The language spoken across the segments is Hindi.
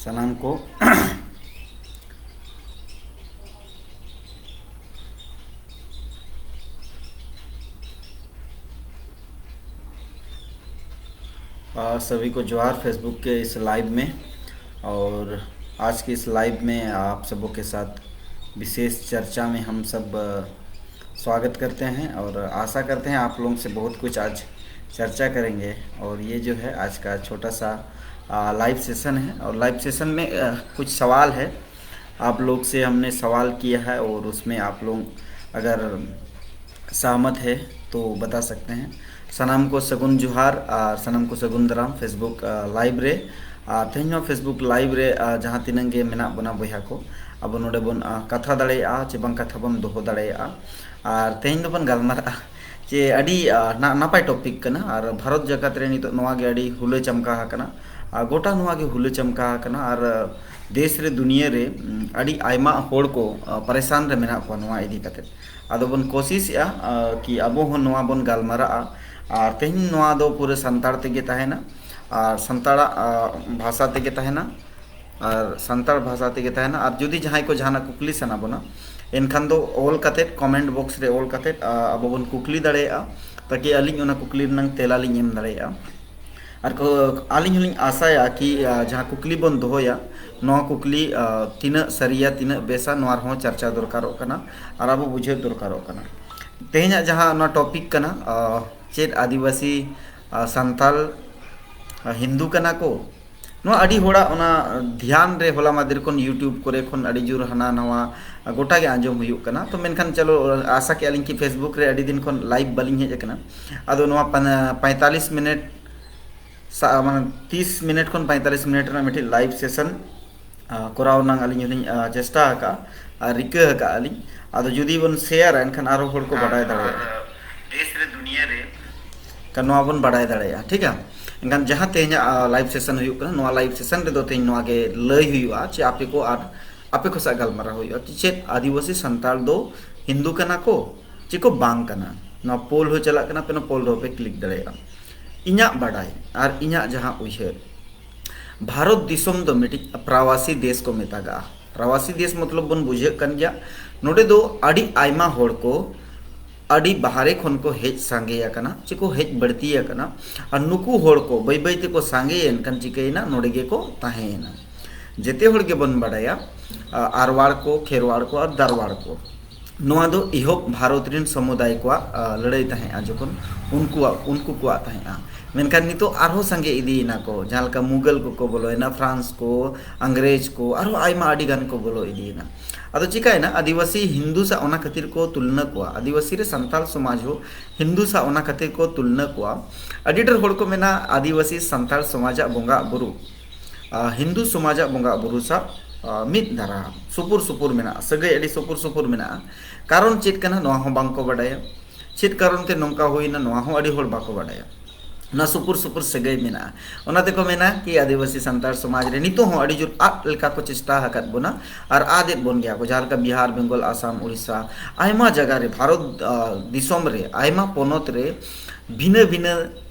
सनाम को सभी को जोहार फेसबुक के इस लाइव में। और आज की इस लाइव में आप सबों के साथ विशेष चर्चा में हम सब स्वागत करते हैं और आशा करते हैं आप लोगों से बहुत कुछ आज चर्चा करेंगे। और ये जो है आज का छोटा सा लाइव सेशन है और लाइव सेशन में कुछ सवाल है आप लोग से हमने सवाल किया है और उसमें आप लोग अगर सहमत है तो बता सकते हैं। सनाम को सगुन जुहार सनाम को सगुन दराम फेसबुक लाइव रे तेहनो फेसबुक लाइव रे जहाँ तिनंग गे मेना बना बया को अब नोडे बन कथा दाड़ेया चे बंग कथा बन दोहो दाड़ेया और तेहन दो बन गलमारा चे अड़ी नापाय टॉपिक कना और भारत जगत रे नितो नोआ गे अड़ी हुले चमका कना गोटा नोआ गे हुले चमका कना और देश रे दुनिया रे अड़ी आयमा होड़ को परेशान रे मेना को नोआ इदी कते आदो बन कोशिश या कि अब हो नोआ बन गलमारा और तेहन नोआ दो पूरे संताड़ तेगे तहेना और संताड़ा भाषा तेगे तहेना और संताड़ भाषा तेगे तहेना और जुदी जहां को जहाना कुकली सना बना एनखान दो ऑल कते कमेंट बॉक्स रे ऑल कते अब बन कुकली दाड़ेया ताकि अलिंग ओना कुकली नंग तेला लिंग एम दाड़ेया और आलिंग हलिंग आशाया कि जहाँ कुकली बन दोहोया नोआ कुकली तीना सरिया तीना बेसा नोआ रहो चर्चा दरकारों कना और अब बुझे दरकारों कना तेहना जहाँ ना टॉपिक कना चेत आदिवासी संताल हिंदू कना को नोआ अड़ी होड़ा ओना ध्यान रे होला मादिर कोन यूट्यूब करे कोन अड़ी जुर हना नवा गोटा के आंजम हुयुक कना तो मेनखान चलो आशा के अलिंग की फेसबुक रे अड़ी दिन कोन लाइव बलिंग हेज कना आदो नवा 45 मिनट मान 30 मिनट कोन 45 मिनट ना मिठी लाइव सेशन कराव नांग अलिंग हलिंग चेष्टा का रिका का अलिंग आदो जुदी बन शेयर एनखान आरो होड़ को बडाय दाड़े देश रे दुनिया रे कनवा बन बडाय दाड़े ठीक है एनखान जहां तेहना लाइव सेशन हुयुक कना नवा लाइव सेशन रे दो तेहन नवा के लय हुयुआ चे आपे को सा गलमारा हुयुआ चे आदिवासी संताल दो हिंदू कना को चे को बांग कना नवा पोल हो चला कना पे पोल रो पे क्लिक दाड़ेया इन्या बडाय और इन्या जहां उयहर भारत दिसम दो मिटी प्रवासी देश को मेतागा प्रवासी देश मतलब बन बुझे कन गया नोडे दो अड़ी आयमा होड़ को अड़ी बाहरे खन को हेज सांगे कना चिको हेज बढ़ती कना और नुकु होड़ को बै बै ते को सांगे एनकन चिकेना नोडे गे को ताहेना जेते होड़ गे बन बडाया आरवाड़ को खेरवाड़ को और दारवाड़ को नोआ दो इहोप भारत रिन समुदाय को लड़ाई तहे जखन उनको को तहे मेनखान नितो आरो संगे इदीना को जहाँ का मुगल को बोलोना फ्रांस को अंग्रेज को आरो आयमा अड़ी गान को बोलो इदीना अदो चिकायना आदिवासी हिंदू सा ओना खातिर को तुलना को आदिवासी रे संताल समाज हो हिंदू सा ओना खातिर को तुलना को अडिटर होड़ को मेना आदिवासी संताल समाज बोंगा बुरु हिंदू समाज बोंगा बुरु सा मिद धारा सुपुर सुपुर मेना सगै अड़ी सुपुर सुपुर मेना कारण चेत कना नोआ हो बांको बडाया चेत कारण ते नोंका होइना नोआ हो अड़ी होड़ बाको बडाया ना सुपुर सुपुर सगै मेना ओनाते को मेना कि आदिवासी संताल समाज रे नितो हो अड़ी जुर आत लेका को चेष्टा हकत बोना और आदे बन गया को जहाँ का बिहार बंगाल आसाम उड़ीसा आयमा जगह रे भारत दिसोम रे आयमा पोनत रे भिन्न भिन्न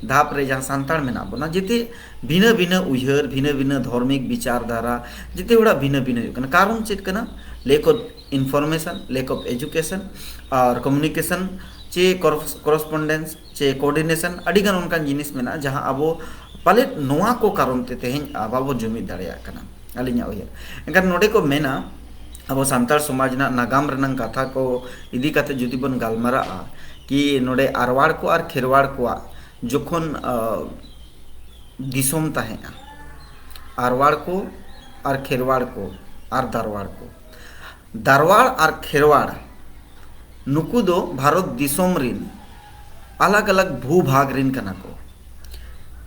धाप रे जहाँ संताल मेना बोना जेते भिन्न भिन्न उयहर भिन्न भिन्न धार्मिक विचारधारा जेते बड़ा भिन्न भिन्न कारण चेत कना lack of information lack of education और कम्युनिकेशन चे करस्पॉन्डेंस चे कोऑर्डिनेशन अड़ीगान उनकान जिनिस मेना जहाँ अबो पाले नोआ को कारण ते तेहन बाबो जुमिद दाड़ेया कना अलिंगा उयहर एनखान नोडे को मेना अब संताल समाज ना नागाम रनंग कथा को इदी कते जुदी बन गलमारा कि नोडे आरवाड़ को और खेरवाड़ को जोखन दिसोम तहेना आरवाड़ को और खेरवाड़ को और दारवाड़ और खेरवाड़ नुकु दो भारत दिसोम रिन अलग अलग भूभाग रिन कना को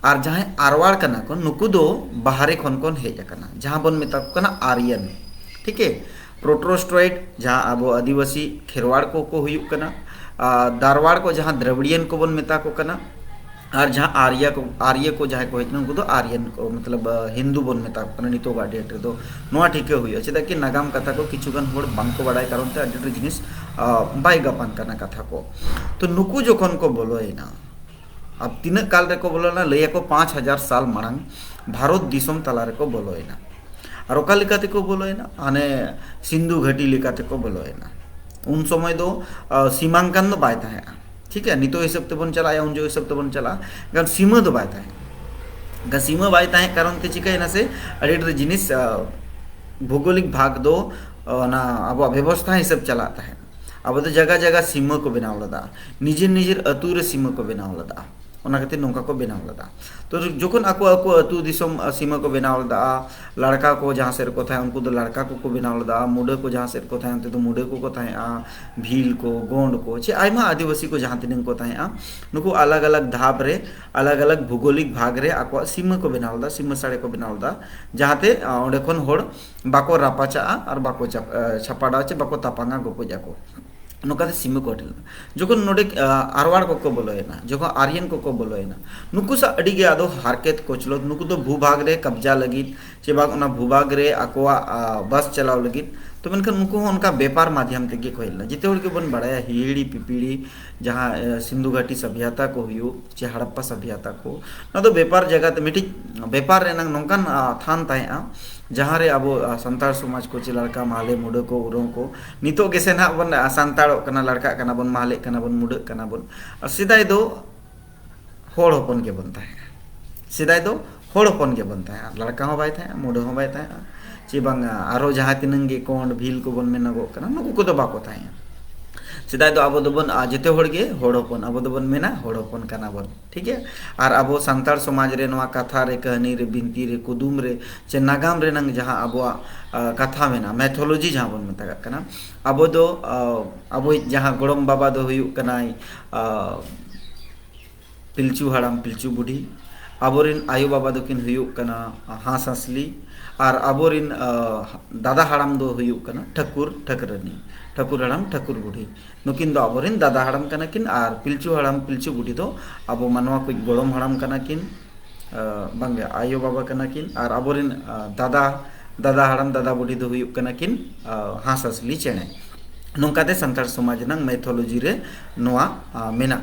और जहाँ आरवाड़ कना को नुकु दो बाहरे खन कोन हेज कना जहाँ बन मेता को कना आर्यन ठीक है प्रोटोस्ट्रॉइड जहाँ अब आदिवासी खेरवाड़ को हुयुक कना दारवाड़ को जहाँ द्रविड़ियन को बन मेता को कना और जहाँ आर्य को जहाँ को हेजना उनको तो आर्यन को मतलब हिंदू बन मेता को कना नितो डेट रे तो नोआ ठीके हुयो चेदा कि नागाम कथा को किछुगान होड़ बांको बाडाय कारण ते अडी जिनिस बाय गापान कना कथा को तो नुकु जोखन को बोलोयना अब तीन काल रे को बोलोना लैया को 5000 साल मांग भारत दिसोम तला रे को बोलोयना और ओका लेकाते को बोलोयना हाने सिंधु घाटी लेकाते को बोलोयना उन समय दो सीमांकन दो बाय ताहे ठीक है नितो हिसाब ते बन चला या उन जो हिसाब ते बन चला गन सीमा दो बाय ताहे गन सीमा बाय ताहे कारण ते चिकायना से अड़ी जिनिस भौगोलिक भाग दो ना अब व्यवस्था हिसाब चलाता है अब तो जगह जगह सीमा को बनाव लदा निजेर निजेर अतु रे सीमा को बनाव लदा ओना खातिर नौका को बनाव लदा तो जोखन आको आको अतु दिसम सीमा को बनाव लदा लड़का को जहाँ से को था उनको तो लड़का को बनाव लदा मुडे को जहाँ से को था उनते तो मुडे को था भील को गोंड को चे आयमा आदिवासी को जहाँ तीन को था नुको अलग अलग धाप रे अलग अलग भौगोलिक भाग रे आको सीमा को बनाव लदा सीमा साड़े को बनाव लदा जहाँते ओंडे खन होड़ बाको रापाचा और बाको छापाड़ा चे बाको तापांगा गोपो जाको नौकाते सीमा को हटिल जोखन नोडे आरवाड़ को बोलोयना जोखन आर्यन को बोलोयना नुकु सा अड़ी गे आदो हारकेत कोचलो नुकु तो भूभाग रे कब्जा लगित चे बाग ओना भूभाग रे आकोआ बस चलाव लगित तो मेनखान उनको उनका व्यापार माध्यम तेगे को हेलना जिते होड़ के बन बड़ाया हिड़ी पिपीड़ी जहाँ सिंधु घाटी सभ्यता को हुयो चे हड़प्पा सभ्यता को ना तो व्यापार जगह ते मिटी व्यापार रे नंग नोंकान थान ताया जहाँ रे अब संतार समाज को चे लड़का माले मुडे को उरों को नितो गेसे ना बन संतार कना लड़का कना बन माले कना बन मुडे कना बन सिदाय दो होड़ होपन के बनता है सिदाय दो होड़ होपन के बनता है लड़का हो बाय था मुडे हो बाय था चे बांग आरो जहाँ तीन गे कोंड भील को बन में नगो कना नुकु को तो बाको था सिदाय दो अब बन जेते होड़ गे होड़ होपन अब बन मेना होड़ होपन कना बन ठीक है और अब संतार समाज रे नवा कथा रे कहानी रे बिनती रे कुदुम रे चे नागाम रे नंग जहाँ अब कथा मेना मैथोलॉजी जहाँ बन मेता कना अब दो अब जहाँ गोड़म बाबा दो हुयु कनाई पिलचू हड़ाम पिलचू बुढ़ी अबोरिन आयु बाबा दो किन हुयु कना हाँस हंसली और अबोरिन दादा हड़ाम दो हुयु कना ठकुर ठकरनी ठकुर हड़ाम ठकुर बुढ़ी नुकिन दो अबोरिन दादा हड़ाम कना किन और पिलचू हड़ाम पिलचू बुढ़ी दो अब मानवा को गोड़म हड़ाम कना किन बंगे आयु बाबा कना किन और अबोरिन दादा दादा हड़ाम दादा बुढ़ी दो हुयु कना किन हाँस हंसली चेणे नोंकाते संतार समाज नंग मैथोलॉजी रे नोआ मेना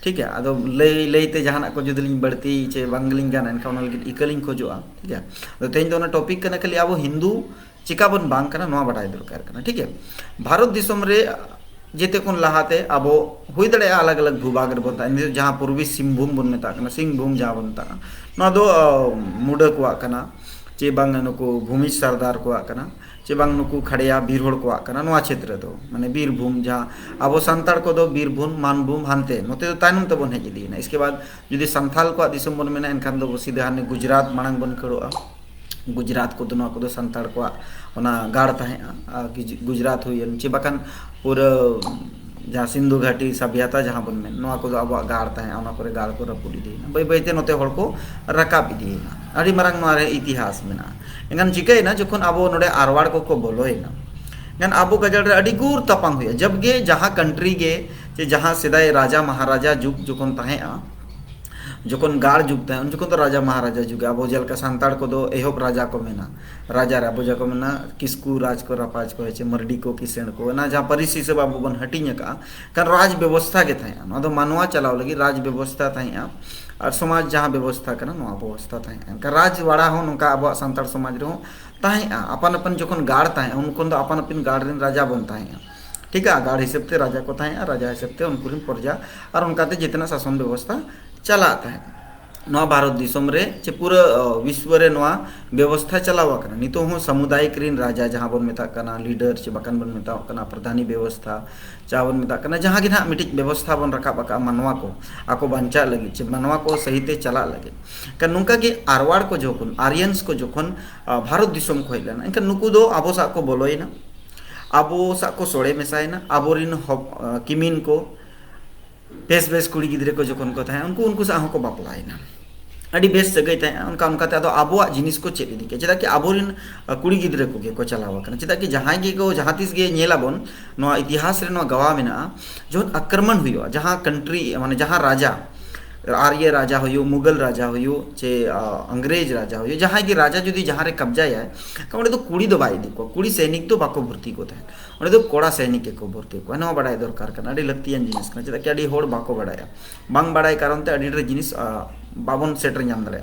ठीक है अदो लई लईते जहाना को जुदलिंग बढ़ती चे बांगलिंग गाना इनका उन लगी इकलिंग खोजोआ ठीक है तो तेज दो ना टॉपिक कना खाली अब हिंदू चिका बन बांग कना नोआ बटाई दरकार कना ठीक है भारत दिसम रे जेते कोन लहाते अब हुई दड़े अलग अलग भूभाग रे बनता जहाँ पूर्वी सिंहभूम बन मेता कना सिंहभूम जहाँ बनता नोआ दो मुडा को कना चे बांग नुको भूमि सरदार को कना चे बांग नुकु खड़िया बीरहोड़ को कना नोआ क्षेत्र दो माने बीरभूम जहाँ अब संताड़ को दो बीरभूम मानभूम हानते नोते तो तायनम तबन हेज इदीना इसके बाद जुदी संथाल को दिसम बन मेना एनखान दो सीधे हाने गुजरात मांग बन खड़ोआ गुजरात को दो संताड़ को ओना गाड़ ताहे गुजरात हुई चे बाकान पूरा जहाँ सिंधु घाटी सभ्यता जहाँ बन में नोआ को अब गाड़ ताहे ओना करे गाड़ को रपुड़ी देना बै बैते नोते होड़ को रकाब इदीना अड़ी मरंग नोआ रे इतिहास मेना एंगन चिकायना जखन अब नोडे आरवाड़ को बोलोयना गन अब गजल रे अड़ी गुर तपांग हुआ जब गे जहाँ कंट्री गे जे जहाँ सेदाय राजा महाराजा जुग जखन ताहे जखन गाड़ जुग ताहे उन जखन तो राजा महाराजा जुग अब जल का संताड़ को दो एहोप राजा को मेना राजा रे अब को मेना किसकू राज को रापाज को हेचे मरडी को किसेण को ना जहाँ परिसी से बाबू बन हटिंग का कारण राज व्यवस्था के थाहे ना तो मानवा चलाव लगी राज व्यवस्था थाहे और समाज जहाँ व्यवस्था करना नोआ व्यवस्था थाहे का राजवाड़ा हो नोका अब संताड़ समाज रे हो ताहे अपन अपन जखन गाड़ ताहे उनको तो अपन अपन गाड़ रेन राजा बन ताहे ठीक है गाड़ हिसाब से राजा को थाहे राजा हिसाब से उनको प्रजा और उनकाते जितना शासन व्यवस्था चलाता है नोआ भारत दिसम रे चे पूरा विश्व रे नोआ व्यवस्था चलावा करना नितो हो सामुदायिक रीन राजा जहाँ बन मेता करना लीडर चे बकान बन मेता करना प्रधानी व्यवस्था चा बन मेता करना जहाँ गिना मिटिक व्यवस्था बन रखा बका मनवा को आको बंचा लगी चे मनवा को सहीते चला लगे का नुका के आरवाड़ को जोखन आर्यंस को जोखन भारत दिसम को हेलना इनका नुकु दो आबो सा को बोलोयना आबो सा को सोड़े मेसायना आबोरिन किमिन को बेस बेस कुड़ी गिद्रे को जोखन को था उनको उनको साह को बापलायना अड़ी बेस सगई था उनका उनका ते आबोआ जिनिस को चेक इदी के चेदा कि आबोरिन कुड़ी गिद्रे को गे को चलावा कना चेदा कि जहां गे को जहां तिस गे नेलाबन नोआ इतिहास रे नोआ गवा मेना जो आक्रमण हुयो जहां कंट्री माने जहां राजा आर्य राजा हो मुगल राजा हो चे अंग्रेज राजा हो जहाँ की राजा जुदी जहाँ रे कब्जा है का तो कुड़ी दो बाई को कुड़ी सैनिक तो बाको भर्ती को था तो कोड़ा सैनिक को भर्ती को ना बड़ा दरकार करना अड़ी लक्तियान जिनिस करना चेदा कि अड़ी होड़ बाको बड़ाया बांग बड़ाय कारण ते अड़ी रे जिनिस बाबन सेटर नाम दड़े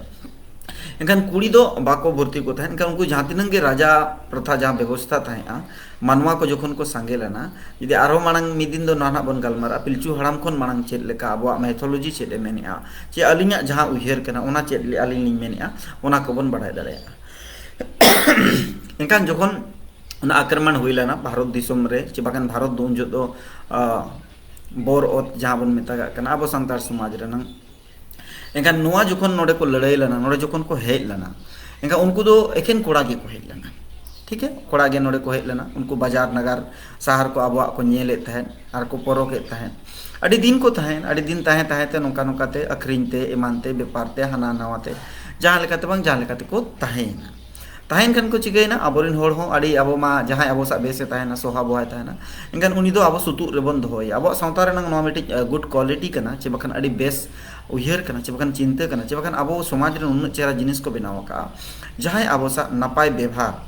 एनखान कुड़ी दो बाको भर्ती को तहन उनको जहाँ तीन गे राजा प्रथा जहाँ व्यवस्था तहैया मानवा को जखन को सांगे लेना जुदी आरो मांग मिदिन दो नाना बन गलमारा पिलचू हड़ाम खन मांग चेद लेका अब मैथोलॉजी चेद मेनेआ चे अलिंगा जहाँ उयहर कना ओना चेद अलिंग लिंग मेनेआ ओना को बन बढ़ाई दाड़ेया एनखान जखन ओना आक्रमण हुई लेना भारत दिसम रे चे बागान भारत दो जो दो बोर ओत जहाँ बन मेता कना अब सांतार समाज रे नंग एनखान नोआ जखन नोडे को लड़ाई लेना नोडे जखन को हेज लेना एनखान उनको दो एखेन कोड़ा गे को हेज लेना ठीक है कोड़ा गे नोडे को हेज लेना उनको बाजार नगर शहर को अब को नेले तहन आर को परोके तहन अड़ी दिन को तहन अड़ी दिन तहन तहते नोका नोकाते अखरिनते एमानते बेपारते हाना नवाते जहाँ लेकाते बांग जहाँ लेकाते को तहन तहन खान को चिकायना अबोरिन होड़ हो अड़ी अब मा जहाँ अब सा बेसे तहना सोहा बोहाय तहना एनखान उनी दो अब सुतुग रेबन दोहय अब सावता रेनांग नोआ मिटिज गुड क्वालिटी कना चे बखान अड़ी बेस उयहर कना चे बखान चिंता कना चे बखान अब समाज रे उन्नत चेहरा जिनिस को बनाव का जहाँ अब सा नपाय व्यवहार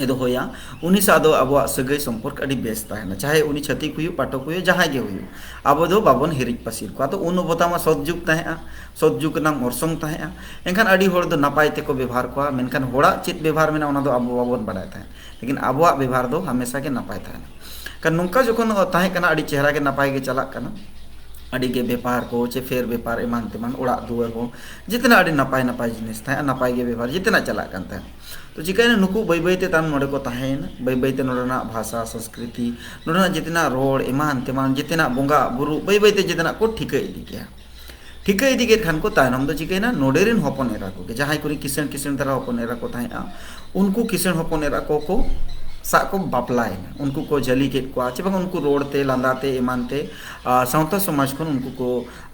एदो होया उनी सा दो अब सगै संपर्क अड़ी बेस तहना चाहे उनी छतिक हुयु पाठक हुयु जहाँ गे हुयु अब दो बाबन हिरिज पसीर को तो उन बतामा सदजुग तहया सदजुग नाम ऑर्सोंग तहया एनखान अड़ी होड़ दो नपाय ते को व्यवहार को मेनखान होड़ा चेत व्यवहार मेना ओना दो अब बाबन बाडाय तहन लेकिन अब व्यवहार दो हमेशा के नपाय तहना kan nungka jokon tahe kana adi chehra ge napai ge chalak kana adi ge bepar ko che fair bepar eman teman orak duar ko jitna adi napai napai jinis tahe napai ge bepar jitna chalak kan tahe तो चिकायना नुकु बै बैते ताम नोडे को ताहेन बै बैते नोडना भाषा संस्कृति नोडना जितना रोड एमान तेमान जितना बोंगा बुरु बै बैते जितना को ठिका इदी गया ठिका इदी के खान को तायनम दो चिकायना नोडेरिन हपन एरा को के जहां कुरी किसन किसन तरह हपन एरा को ताहेआ उनको किसन हपन एरा को सा को बापलाय उनको को जली के को आचे बंग उनको रोडते लांदाते एमानते सावता समाज को उनको को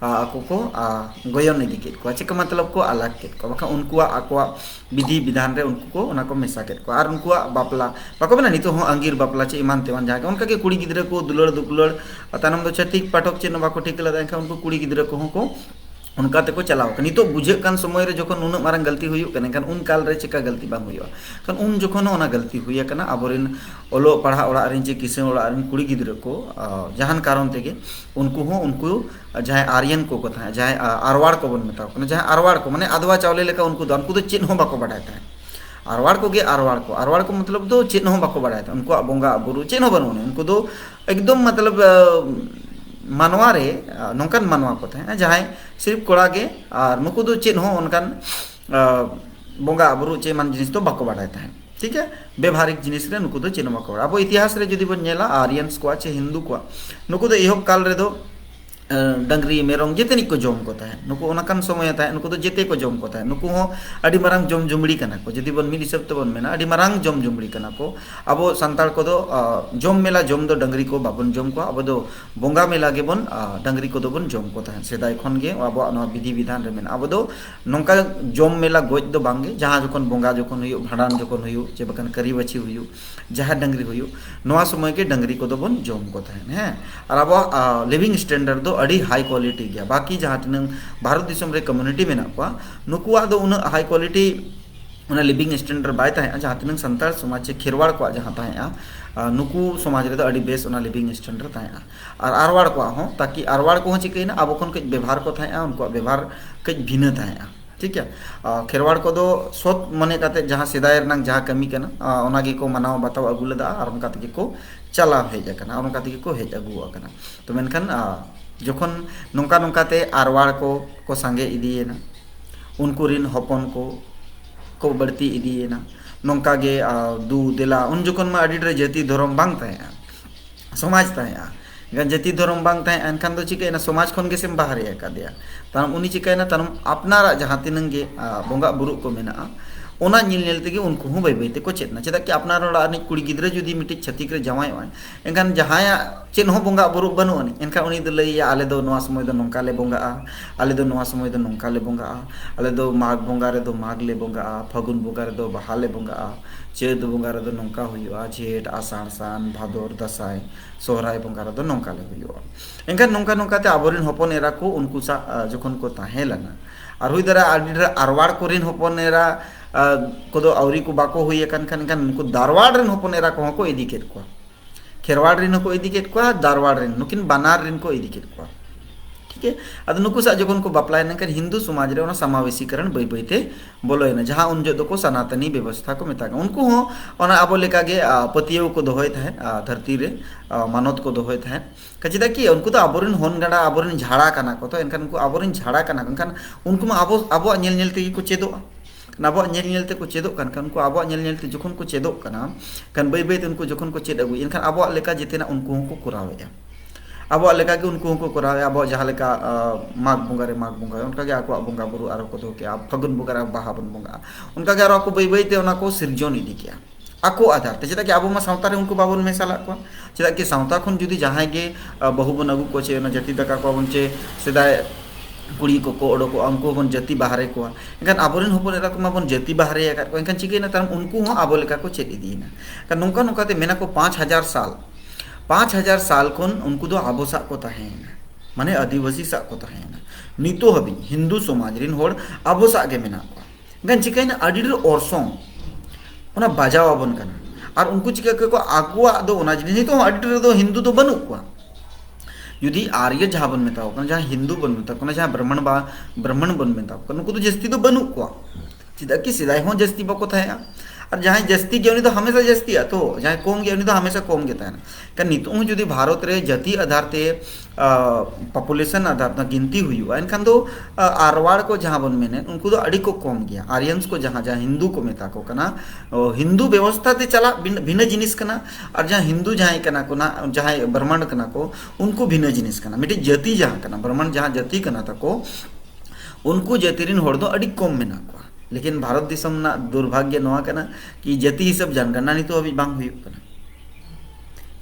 आको को गयन इदी के को आचे का मतलब को अलग के को बका उनको आको विधि विधान रे उनको को उना को मेसा के को आर उनको बापला बाको बना नितो हो अंगीर बापला चे एमान तेमान जाके उनका के कुड़ी गिदरे को दुलड़ दुलड़ तानम दो छतिक पाठक चे नबा को ठीक लदा उनको कुड़ी गिदरे को उनका तेको चलाव नितो बुझे कान समय रे जखन उन मारंग गलती हुई कने कान उन काल रे चिका गलती बांग हुई कान उन जखन ओना गलती हुई कना अबोरिन ओलो पढ़ा ओड़ा रिन चे किसे ओड़ा रिन कुड़ी गिदरे को जहान कारण तेगे उनको जहां आर्यन को कथा जहां आरवाड़ को बन मेता कने जहां आरवाड़ को माने अदवा चावले लेका उनको दो चेन हो बाको बढ़ाय था आरवाड़ को गे आरवाड़ को मतलब दो चेन हो बाको बढ़ाय था उनको बोंगा बुरु चेन हो बनोने उनको दो एकदम मतलब मानवा रे नौकान मानवा को थे जहाँ सिर्फ कोड़ा के और नुकु दो चेन हो उनकान बोंगा बुरु चे मान जिनिस तो बाको बाड़ाय था ठीक है व्यवहारिक जिनिस रे नुकु दो चेन बाको बाड़ा अब इतिहास रे जदि बन नेला आर्यंस को चे हिंदू को नुकु दो एहब काल रे दो डंगरी मेरम जितनी को जम को ताहे नुकु ओनाकान समय ताहे नुकु दो जेते को जम को ताहे नुकु हो अडी मारंग जम जुमड़ी कना को जदि बन मिल हिसाब ते बन मेना अडी मारंग जम जुमड़ी कना को अब संताल को दो जम मेला जम दो डंगरी को बाबन जम को अब दो बोंगा मेला के बन डंगरी को दो बन जम को ताहे सेदाय खन गे अब न विधि विधान रे मेना अब दो नोंका जम मेला गोज दो बांगे जहां जखन बोंगा जखन हुयु भाडान जखन हुयु जे बकन करी बची हुयु जहां डंगरी हुयु नोआ समय के डंगरी को दो बन जम को ताहे हैं और अब लिविंग स्टैंडर्ड दो अड़ी हाई क्वालिटी गया बाकी जहाँ तीन भारत दिसम रे कम्युनिटी में ना नुकुआ दो उन हाई क्वालिटी उन लिविंग स्टैंडर्ड बाय ताहे जहाँ तीन संताल समाज से खेरवाड़ को जहाँ ताहे नुकु समाज रे दो अड़ी बेस उन लिविंग स्टैंडर्ड ताहे और आरवाड़ को हो ताकि आरवाड़ को चिकना अब खन कई व्यवहार को ताहे उनको व्यवहार कई भिन्न ताहे ठीक है खेरवाड़ को दो सोत मने काते जहाँ सेदाय रनांग जहाँ कमी कना ओनागे को मनाव बताव अगु लेदा और उनका तके को चला हेज कना और उनका तके को हेज अगु कना तो मेनखान जखन नौका नौकाते आरवाड़ को सांगे इदीना उनको रिन हपन को बढ़ती इदीना नौका गे दू देला उन जखन मा अडी रे जाति धर्म बांग ताया समाज ताया जाति धर्म बांग ताया एनखान दो चिकायना समाज खन गे सेम बाहर का दिया ताम उनी चिकायना ताम अपनारा जहाँ तीन गे बोंगा बुरु को मेना ओना नील नील तेगे उनको हूँ बै बैते को चेतना चेदा कि अपना कुड़ी गिद्रे जुदी मिट्टी छतिक रे जमाय एनखान जहाँ चेन हो बोंगा बुरु बनु एनखान उनी दो लैया आले दो नोआ समय दो नोंका ले बोंगा आले दो नोआ समय दो नोंका ले बोंगा आले दो माघ बोंगा रे दो माघ ले बोंगा फागुन बोंगा रे दो बहा ले बोंगा चैत बोंगा रे दो नोंका हुयुआ झेट आषाढ़ सान भादर दसाई सोहराय बोंगा रे दो नोंका ले हुयुआ एनखान नोंका नोंका ते आबोरिन हपन एरा को उनको सा जखन को ताहे लना और हुई दरा आडी आरवाड़ को रिन हपन एरा कोदो आवरी को बाको हुई खान उनको दारवाड़ रिन हपन एरा को इदी केद को खेरवाड़ रिन को इदी केद को दारवाड़ रिन नुकिन बनार रिन को इदी केद को ठीक है अब नुकु सा जखन को बापलायन कर हिंदू समाज रे समावेशीकरण बै बैते बोलोयना जहां उन जो को सनातनी व्यवस्था को मेता उनको हो अब लेका गे पतियो को दोहय था धरती रे मानत को दोहय था चेदा कि उनको तो आबोरेन हन गाड़ा आबोरेन झाड़ा काना को तो एनखान उनको आबोरेन झाड़ा काना एनखान उनको मा आबो नेल नेल तेगी को चेदोआ अब नेल नेल ते को चेदोग कान उनको अब नेल नेल ते जखन को चेदोग काना कान बै बै ते उनको जखन को चेद अगु एनखान अब लेका जेतेना उनको को करावेया अब लेका के उनको को करावे अब जहां लेका माघ बंगा रे माघ बंगा उनका के आको बंगा बुरु आरो को दो के फागुन बंगा रे बाहा बन बंगा उनका के आरो को बै बै ते ओना को सिरजन इदी किया आको आधार ते चेदा कि अब मा सावता रे उनको बाबन मेसाला को चेदा कि सावता खन जुदी जहां गे बहु बन अगु को चे ओना जति दाका को बन चे सेदाय कुड़ी को ओडो को उनको बन जति बाहरे को एनखान आबोरेन होपन एरा को माबन जति बाहरे या को एनखान चिकेना ताम उनको हो आबो लेका को चेद इदीना का नोंका नोंका ते मेना को 5000 साल 5000 साल खन उनको दो आबो सा को ताहेना माने आदिवासी सा को ताहेना नितो हबी हिंदू समाज रिन होड़ आबो सा गे मेना को एनखान चिकेना अडिर ओरसोंग ओना बाजाव आबन कना और उनको चिका को आगुआ दो ओना जिनि तो अडिर दो हिंदू तो बनु को यदि आर्य जहाँ बन मेता जहाँ हिंदू बन मेता जहाँ ब्राह्मण बन मेता उनको तो जस्ती तो बनू को चेदा कि सिदाय हो जस्ती बको थाया और जहाँ जस्ती गया तो हमेशा जस्ती तो जहाँ कम गया तो हमेशा कम गे तहना का नितो जुदी भारत रे जाति आधार ते पॉपुलेशन आधार ते गिनती हुआ एनखान दो आरवाड़ को जहाँ बन मेने उनको तो अड़ी को कम गया आर्यंस को जहाँ जहाँ हिंदू को मेता को कना हिंदू व्यवस्था ते चला भिन्न जिनिस कना और जहाँ हिंदू जहाँ कना को ना जहाँ ब्राह्मण कना को उनको भिन्न जिनिस कना मिटे जाति जहाँ कना ब्राह्मण जहाँ जाति कना तको उनको जाति रिन होड़ दो अड़ी कम मेना को लेकिन भारत दिसम ना दुर्भाग्य नवा कना कि जाति हिसाब जनगणना नितो अभी बांग हुई कना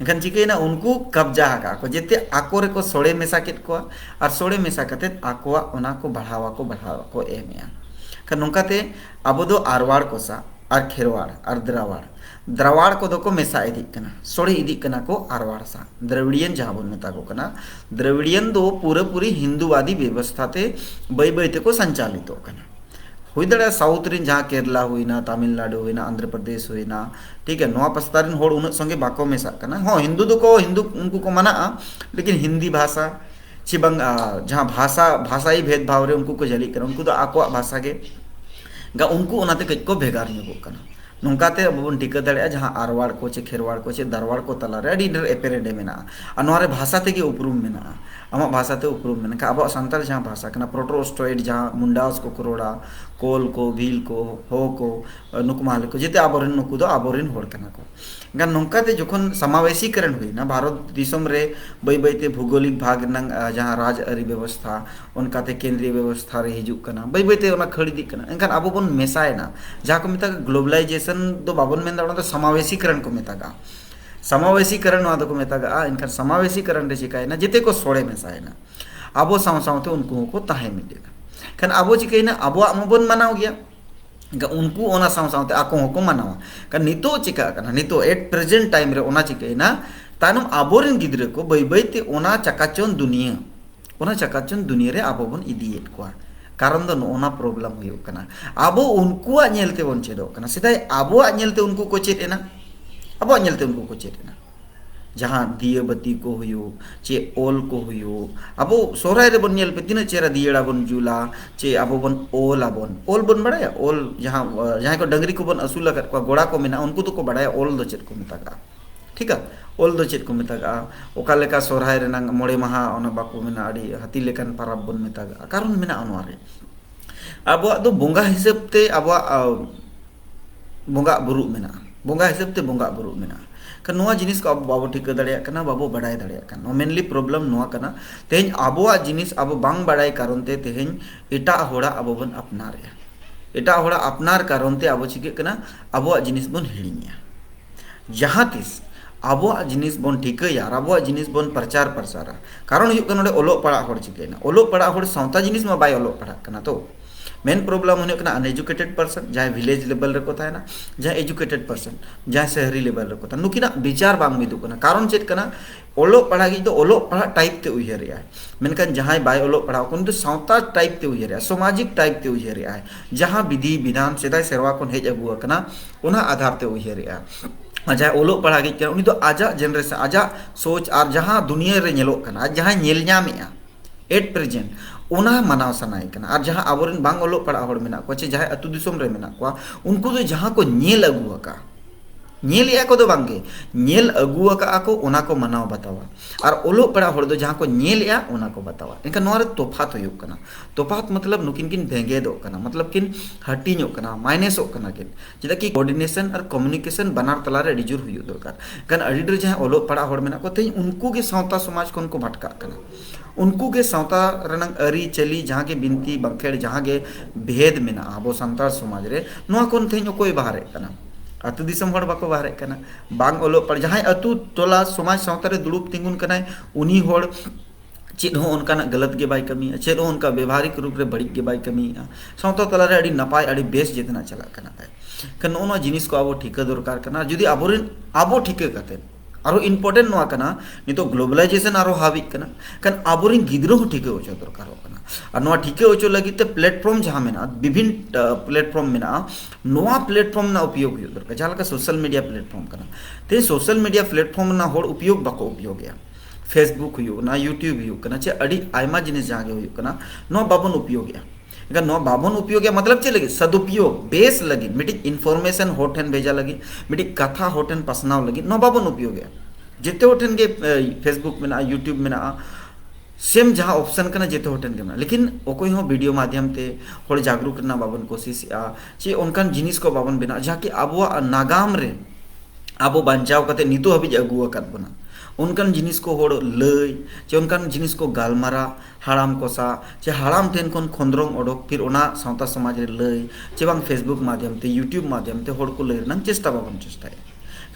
एनखान चिकेना उनको कब्जा हका को जेते आको रे को सोड़े मेसा केत को और सोड़े मेसा कते आकोआ ओना को बढ़ावा को एमेया का नोंकाते अब दो आरवाड़ को सा और खेरवाड़ और द्रावाड़ को दो को मेसा इदी कना सोड़े इदी कना को आरवाड़ सा द्रविडियन जहाँ बन मेता को कना द्रविडियन दो पूरी हिंदूवादी व्यवस्था ते बै बै ते को संचालित हो कना हुई दड़ा साउथ रिन जहाँ केरला हुईना तमिलनाडु हुईना आंध्र प्रदेश हुईना ठीक है नवा पस्तारिन होड़ उन संगे बाको मेसा कना हाँ हिंदू दो को हिंदू उनको को मना लेकिन हिंदी भाषा ची बंग जहाँ भाषाई भेदभाव रे उनको को जली कर उनको तो आको भाषा के गा उनको उनाते कज को भेगार ᱧᱚᱜᱚᱜ कना नोंकाते अब बन टिका दड़े जहाँ आरवाड़ को चे खेरवाड़ को चे दरवाड़ को तला रे अडी एपेरेडे मेना और नोरे भाषा ते के उपरूम मेना आमा भाषा ते उपरूम मेना का अब संताल जहाँ भाषा कना प्रोटोस्टोइड जहाँ मुंडास को करोड़ा कोल को भील को हो को नुकमाल को जेते आबोरेन नुकु दो आबोरेन होड़ कना को गान नोंकाते जखन समावेशीकरण हुई ना भारत दिसम रे बै बैते भौगोलिक भाग नंग जहाँ राज आरी व्यवस्था उनकाते केंद्रीय व्यवस्था रे हिजुक कना बै बैते ओना खड़ीदी कना एनखान आबो बन मेसायना जहाँ को मेता ग्लोबलाइजेशन दो बाबन मेन दाड़ा समावेशीकरण को मेता समावेशीकरण वादो को मेता इनखान समावेशीकरण रे चिकायना जेते को सोड़े मेसायना आबो साव सावते उनको को ताहे मिलेना खान आबो चिकायना आबो मबन मानाव गया उनको ओना साव सावते आको को मानावा का नितो चिका कना नितो एट प्रेजेंट टाइम रे ओना चिकायना तानम आबोरेन गिद्रे को बै बैते ओना चकाचोन दुनिया रे आबो बन इदियेत को कारण दो ओना प्रॉब्लम हुई कना आबो उनको नेलते बन चेदो कना सिदाय आबो नेलते उनको को चेदेना आबो नेलते उनको को चेदेना जहाँ दिए बत्ती को हुयो चे ओल को हुयो अब सोहराय रे बन नेल पे तीन चेरा दियड़ा बन जुला चे अब बन ओल बन बड़ाया ओल जहाँ को डंगरी को बन असूल को गोड़ा को मेना उनको तो को बड़ाया ओल दो चेद को मेता ठीक है ओल दो चेद को मेता ओका लेका सोहराय रे नंग मोड़े महा ओना बाको मेना अड़ी हाथी लेकन पाराब बन मेता कारण मेना अनवा रे अब दो बोंगा हिसाब ते अब बोंगा बुरु मेना बोंगा हिसाब ते बोंगा बुरु मेना का नोआ जिनिस को अब बाबो ठीक दड़िया कना बाबो बड़ाय दड़िया कना मेनली प्रॉब्लम नोआ कना तेहेन आबोआ जिनिस अब बांग बड़ाय कारण ते तेहेन एटा होड़ा अब बन अपनार एटा होड़ा अपनार कारण ते अब चिके कना आबोआ जिनिस बन हिड़िया जहाँ तीस आबोआ जिनिस बन ठिकया आबोआ जिनिस बन प्रचार प्रसारा कारण हुयुग कना ओलो पड़ा होड़ चिकेना ओलो पड़ा होड़ सावता जिनिस मा बाय ओलो पड़ा कना तो मेन प्रॉब्लम होने का अनएजुकेटेड पर्सन जहाँ विलेज लेवल रे को थायना जहाँ एजुकेटेड पर्सन जहाँ शहरी लेवल रे को था नुकिना विचार बांग मिदु कना कारण चेत कना ओलो पढ़ा गी तो ओलो पढ़ा टाइप ते उयहर है मेनकान जहाँ बाय ओलो पढ़ा को तो सावता टाइप ते उयहर है सामाजिक टाइप ते उयहर है जहाँ विधि विधान सेदाय सेरवा को हेज अगुआ कना उना आधार ते उयहर है जहाँ ओलो पढ़ा गी उनी तो आजा जनरेशन आजा सोच और जहाँ दुनिया रे नेलो कना जहाँ नेल ᱧᱟᱢᱮᱜᱼᱟ एट प्रेजेंट ओना मानाव सनाए कना। और जहां आबोरेन बांग ओलोग पड़ा हड़ मेना को चे जहां अतु दिसोम रे मेना को उनको तो जहां को नेल अगु अका नेल या को दो बांगे नेल अगु अका को ओना को मनाव बतावा और ओलोग पड़ा हड़ दो जहां को नेल या ओना को बतावा। इनका नोरे तोफात हुयुग कना। तोफात मतलब नुकिन किन भेंगेदो कना मतलब किन हटिनो कना माइनसो कना किन चेदा कि कोऑर्डिनेशन और कम्युनिकेशन बनार तलारे अड़ी जोर हुयुग दरकार कन अड़ी जोर जहां ओलोग पड़ा हड़ मेना को ते उनको के सावता समाज को उनको भटका कना उनको के सावता रनंग अरी चली जहां के बिनती बंखेड़ जहां के भेद मेना आबो संताल समाज रे नोआ कोन थे कोई बाहरे कना अतु दिसम हड़ बाको बाहरे कना बांग ओलो पर जहां अतु टोला समाज सावता रे दुड़ुब तिंगुन कनाय उनी हड़ चेद हो उनका गलत के बाई कमी चेद हो उनका व्यवहारिक रूप रे बड़ी के बाई कमी सावता तला रे अड़ी नपाय अड़ी बेस जेतना चला कना कन नो जिनिस को आबो ठिका दरकार कना जुदी आबोरेन आबो ठिका कते आरो इम्पोर्टेंट नोआ कना नितो ग्लोबलाइजेशन आरो हावी कना कन आबोरेन गिद्रो हो ठिका ओचो दरकार कना और नोआ ठिका ओचो लगी ते प्लेटफॉर्म जहां मेना विभिन्न प्लेटफॉर्म मेना नोआ प्लेटफॉर्म ना उपयोग हुयो दरकार जहां का सोशल मीडिया प्लेटफॉर्म कना ते सोशल मीडिया प्लेटफॉर्म ना होड़ उपयोग बाको उपयोग या फेसबुक हुयो ना यूट्यूब हुयो कना चे अड़ी आयमा जिनिस जहां के हुयो कना नो बाबन उपयोग या इनका नो बाबन उपयोग या मतलब चे लगी सदुपयोग बेस लगी मिटी इन्फॉर्मेशन होठन भेजा लगी मिटी कथा होठन पसनाव लगी नो बाबन उपयोग या जिते होठन के फेसबुक में ना यूट्यूब में ना सेम जहां ऑप्शन करना जेते होटन के लेकिन ओकोई हो वीडियो माध्यम ते होड़ जागरूक करना बाबन कोशिश चे उनकान जिनिस को बाबन बिना जहां कि आबो नागाम रे आबो बांचाव कते नितो हबी अगुआ कर बना उनकान जिनिस को होड़ लय चे उनकान जिनिस को गालमारा हाड़ाम कोसा चे हाड़ाम ठेन कोन खोंद्रोंग ओडोक फिर ओना सावता समाज रे लय चे बांग फेसबुक माध्यम ते यूट्यूब माध्यम ते होड़ को लय रनंग चेष्टा बाबन चेष्टा है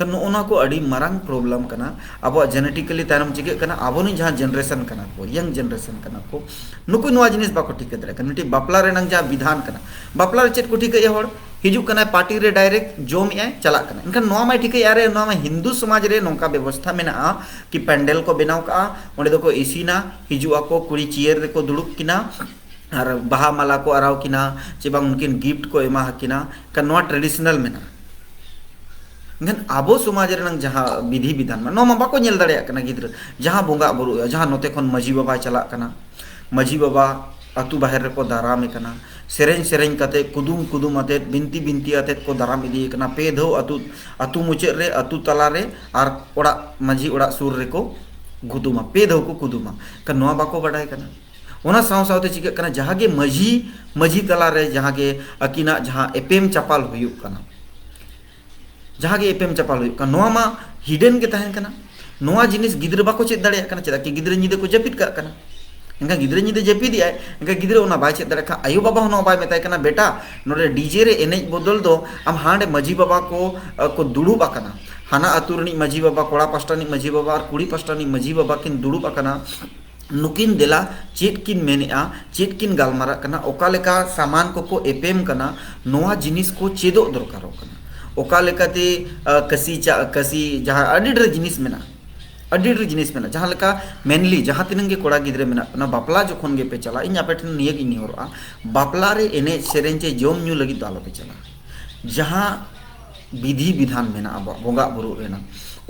नोना को अड़ी मारंग प्रॉब्लम कना अब जेनेटिकली तारम चिके कना आबोनी जहां जनरेशन कना को यंग जनरेशन कना को नुकु नोआ जिनिस बाको ठीक दरे कना मिटी बापला रे नंग जहां विधान कना बापला रे चेत को ठीक होड़ हिजु कना पार्टी रे डायरेक्ट जोम ए चला कना इनका नोआ मा ठीक यारे नोआ मा हिंदू समाज रे नोका व्यवस्था मेना कि पेंडल को बनाव का ओंडे दो को इसीना हिजु आको कुड़ी चेयर रे को दुड़ुब किना और बाहा माला को अराव किना चे बांग उनकिन गिफ्ट को एमा हकिना का नोआ ट्रेडिशनल मेना आबो समाज रे जहां विधि विधान नो मा बाको नेल दाड़े कना गिद्र जहां बोंगा बुरु जहां नोते खन मजी बाबा चला कना मजी बाबा अतु बाहर को दाराम कना सेरेंज सेरेंज कते कुदुम कुदुम अते बिनती बिनती अते को दाराम इदी कना पे धो अतु अतु मुचे रे अतु तला रे आर ओड़ा मजी ओड़ा सुर रे को गुदुमा पे धो को कुदुमा का नोआ बाको बडाय कना ओना साव सावते चिके कना जहां के मजी तला रे जहां के अकिना जहां एपेम चपाल हुयु कना जहां के एपेम चपाल हुयु का नोआ मा हिडन के तहन कना नोआ जिनिस गिद्र बाको चेत दाड़े कना चेदा कि गिद्र निदे को जपित का कना इनका गिद्र निदे जपित आय इनका गिद्र ओना बाय चेत दाड़े का आयु बाबा होना बाय मेताय कना बेटा नोरे डीजे रे एनेज बदल दो आम हांडे मजी बाबा को दुड़ुब आकना हाना अतु रनी मजी बाबा कोड़ा पास्टा नी मजी बाबा और कुड़ी पास्टा नी मजी बाबा किन दुड़ुब आकना नुकिन देला चेत किन मेनेआ चेत किन गालमारा कना ओका लेका सामान को एपेम कना नोआ जिनिस को चेदो दरकारो कना ओका लेकाते कसी जहां अडिडर जिनिस मेना अडिडर जिनिस मेना जहां लेका मेनली जहां तिनंग के कोड़ा गिद्रे मेना ना बापला जोखन गे पे चला इन आपे ठन नियग इन होरआ बापला रे एने सेरेंज चे जोम न्यू लगी तो आलो पे चला जहां विधि विधान मेना अब बोंगा बुरु रेना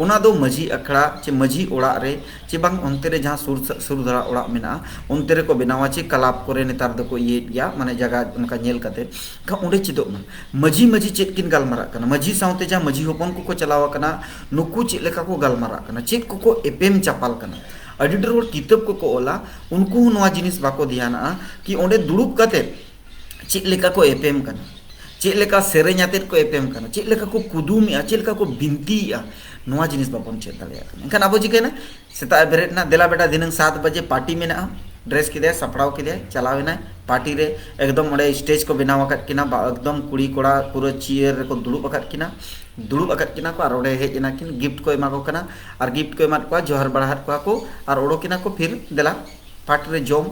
ओना दो मजी अखड़ा चे मजी ओड़ा रे चे बांग ओनते रे जहां सुर धरा ओड़ा मेना ओनते रे को बनावा चे कलाप करे नेतार दो को ये या माने जगह उनका नेल कते का ओंडे चिदो ना मजी मजी चेत किन गालमारा कना मजी साउते जहां मजी होपन को चलावा कना नुकु चे लेका को गालमारा कना चेत को एपेम चापाल कना अडिटर किताब को ओला उनको नोआ जिनिस बाको ध्याना कि ओंडे दुड़ुब कते चेत लेका को एपेम कना चेत लेका सेरेंज आतेत को एपेम कना चेत लेका को कुदुम या चेत लेका को बिनती या नोआ जिनिस बाबन चेत दाड़े इनखान आबो चिके ना सेता बेरेट ना देला बेटा दिन 7 बजे पार्टी में ना ड्रेस किदे सपड़ाव किदे चलावेना पार्टी रे एकदम ओडे स्टेज को बनाव अकत किना एकदम कुड़ी कोड़ा पूरा चेयर को दुड़ुब अकत किना को और ओडे हेजना किन गिफ्ट को एमा को कना और गिफ्ट को एमा को जोहर बढ़ात को और ओडो किना को फिर देला पार्टी रे जोम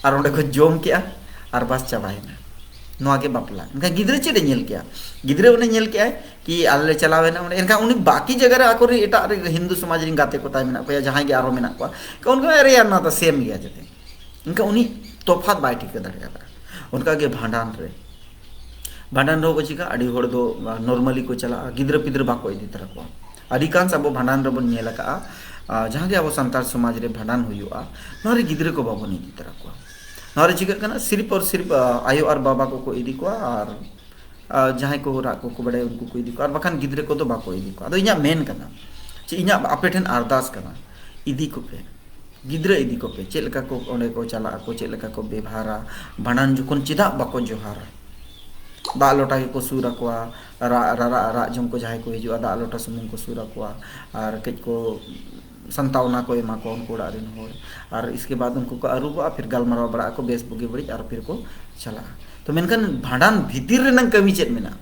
और ओडे को जोम किया और बस चाबायना नोआ के बापला इनका गिद्रे चेद नेल किया गिद्रे उन्हें नेल किया कि आले चलावेना इनका उन्हें बाकी जगह रे आको रे एटा रे हिंदू समाज रिन गाते को ताय मेना को जहां के आरो मेना को उनको अरे यार ना तो सेम गया जते इनका उन्हीं तोफात बाय ठीक दाड़े उनका के भांडान रो बचिका अड़ी होड़ दो नॉर्मली को चला गिद्र पिद्र बाको इदी तरह को अधिकांश अब भांडान रेबन नेल का जहाँ के अब सानतार समाज रे भांडान हुआ नोरे गिद्रे को बाबन इदी तरा को नोरे चिका कना सिर्फ और सिर्फ आयो और बाबा को इदी को और जहाँ को राग को बड़े उनको को इदी को और बखान गिद्रे को तो बाको इदी को अदो इना मेन कना चे इना आपे ठेन अरदास कना इदी को पे गिद्रे इदी को पे चेल का को ओंडे को चला को चेल का को बेभारा भांडान जुकन चिदा बाको जोहारा दा लोटा को सूर अकवा रा जम को जहाँ को हिजुआ दा लोटा सुमुंग को सूर अकवा और कई को संतावना को एमा को उनको उड़ारिन हो और इसके बाद उनको को अरुबा फिर गालमाराव बड़ा को बेस बुगी बड़ी और फिर को चला तो मेनकन भांडान भीतिर रे नंग कमी चेत मेना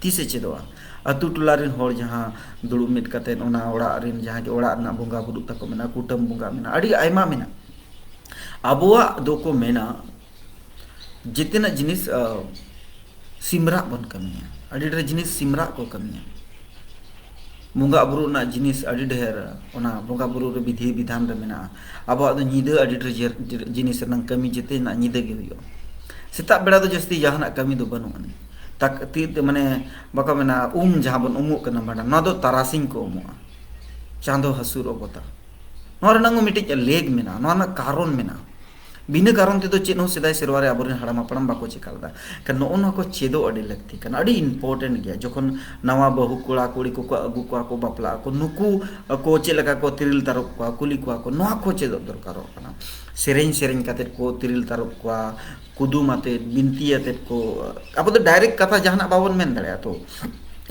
तीसे चेदवा अतु टुलारिन होर जहाँ दुड़ुब मिट कतेन ओना ओड़ा रिन जहाँ के ओड़ा ना बोंगा बुडु तको मेना कुटम बोंगा मेना अड़ी आयमा मेना अबुआ दो को मेना जितना जिनिस सिमरा बन कमिया अड़ी ढेर जिनिस सिमरा को कमिया बोंगा बुरु ना जिनिस अड़ी ढेर ओना बोंगा बुरु रे विधि विधान रे मेना अबुआ दो नीदे अड़ी ढेर जिनिस नंग कमी जेते ना नीदे गे हुयो सेता बेड़ा दो जस्ती जहां कमी दो बनु अनि तक ती माने बका मेना जहाँ बन उमुक कना भांडान ना दो तारासिंग को उमुआ चांदो हसुर ओबता नोर नंगो मिटिज लेग मेना नोना कारण मेना बिना कारण ते तो चेनो सिदाय सेरवारे आबोरेन हाड़ाम हापड़ाम बाको चिकालदा का नो को चेदो अड़ी लगती कना अड़ी इम्पोर्टेंट गया जखन नवा बहु कोड़ा कुड़ी को अगु को बापला को नुकु को चेलका को तिरिल तारक को कुली को नोआ को चेदो दरकारो कना सेरेंग सेरेंग काते को तिरिल तारक को कुदुम आते बिनती आते को अब तो डायरेक्ट कथा जहां बाबन मेन दड़े तो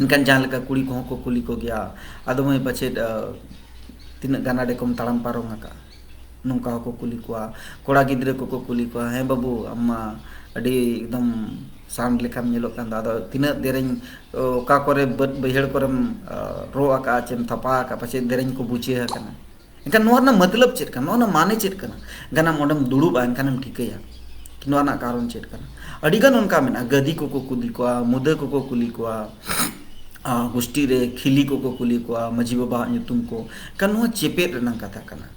इनकान जहां लका कुड़ी को कुली को गया आदमय पछे तीन गानाडे कम ताड़ाम पारोंगा का नौका को कुली को कोड़ा गिद्रे को कुली को हे बाबू अम्मा अड़ी एकदम सांड लेखाम नेलो कान दादा तीना देरें ओका करे बद बहेड़ करम रो आका चेम थपा का पछे देरें को बुचे हकना इनका नोर ना मतलब चेत का नोना माने चेत कना गाना मोडम दुड़ुब आनकानम ठिकया नोना कारण चेत कना अड़ीगान उनका मेना गदी को कुली को मुदा को कुली को गुष्टी रे खिली को कुली को मजी बाबा नुतुम को कनो चेपेट रनंग कथा कना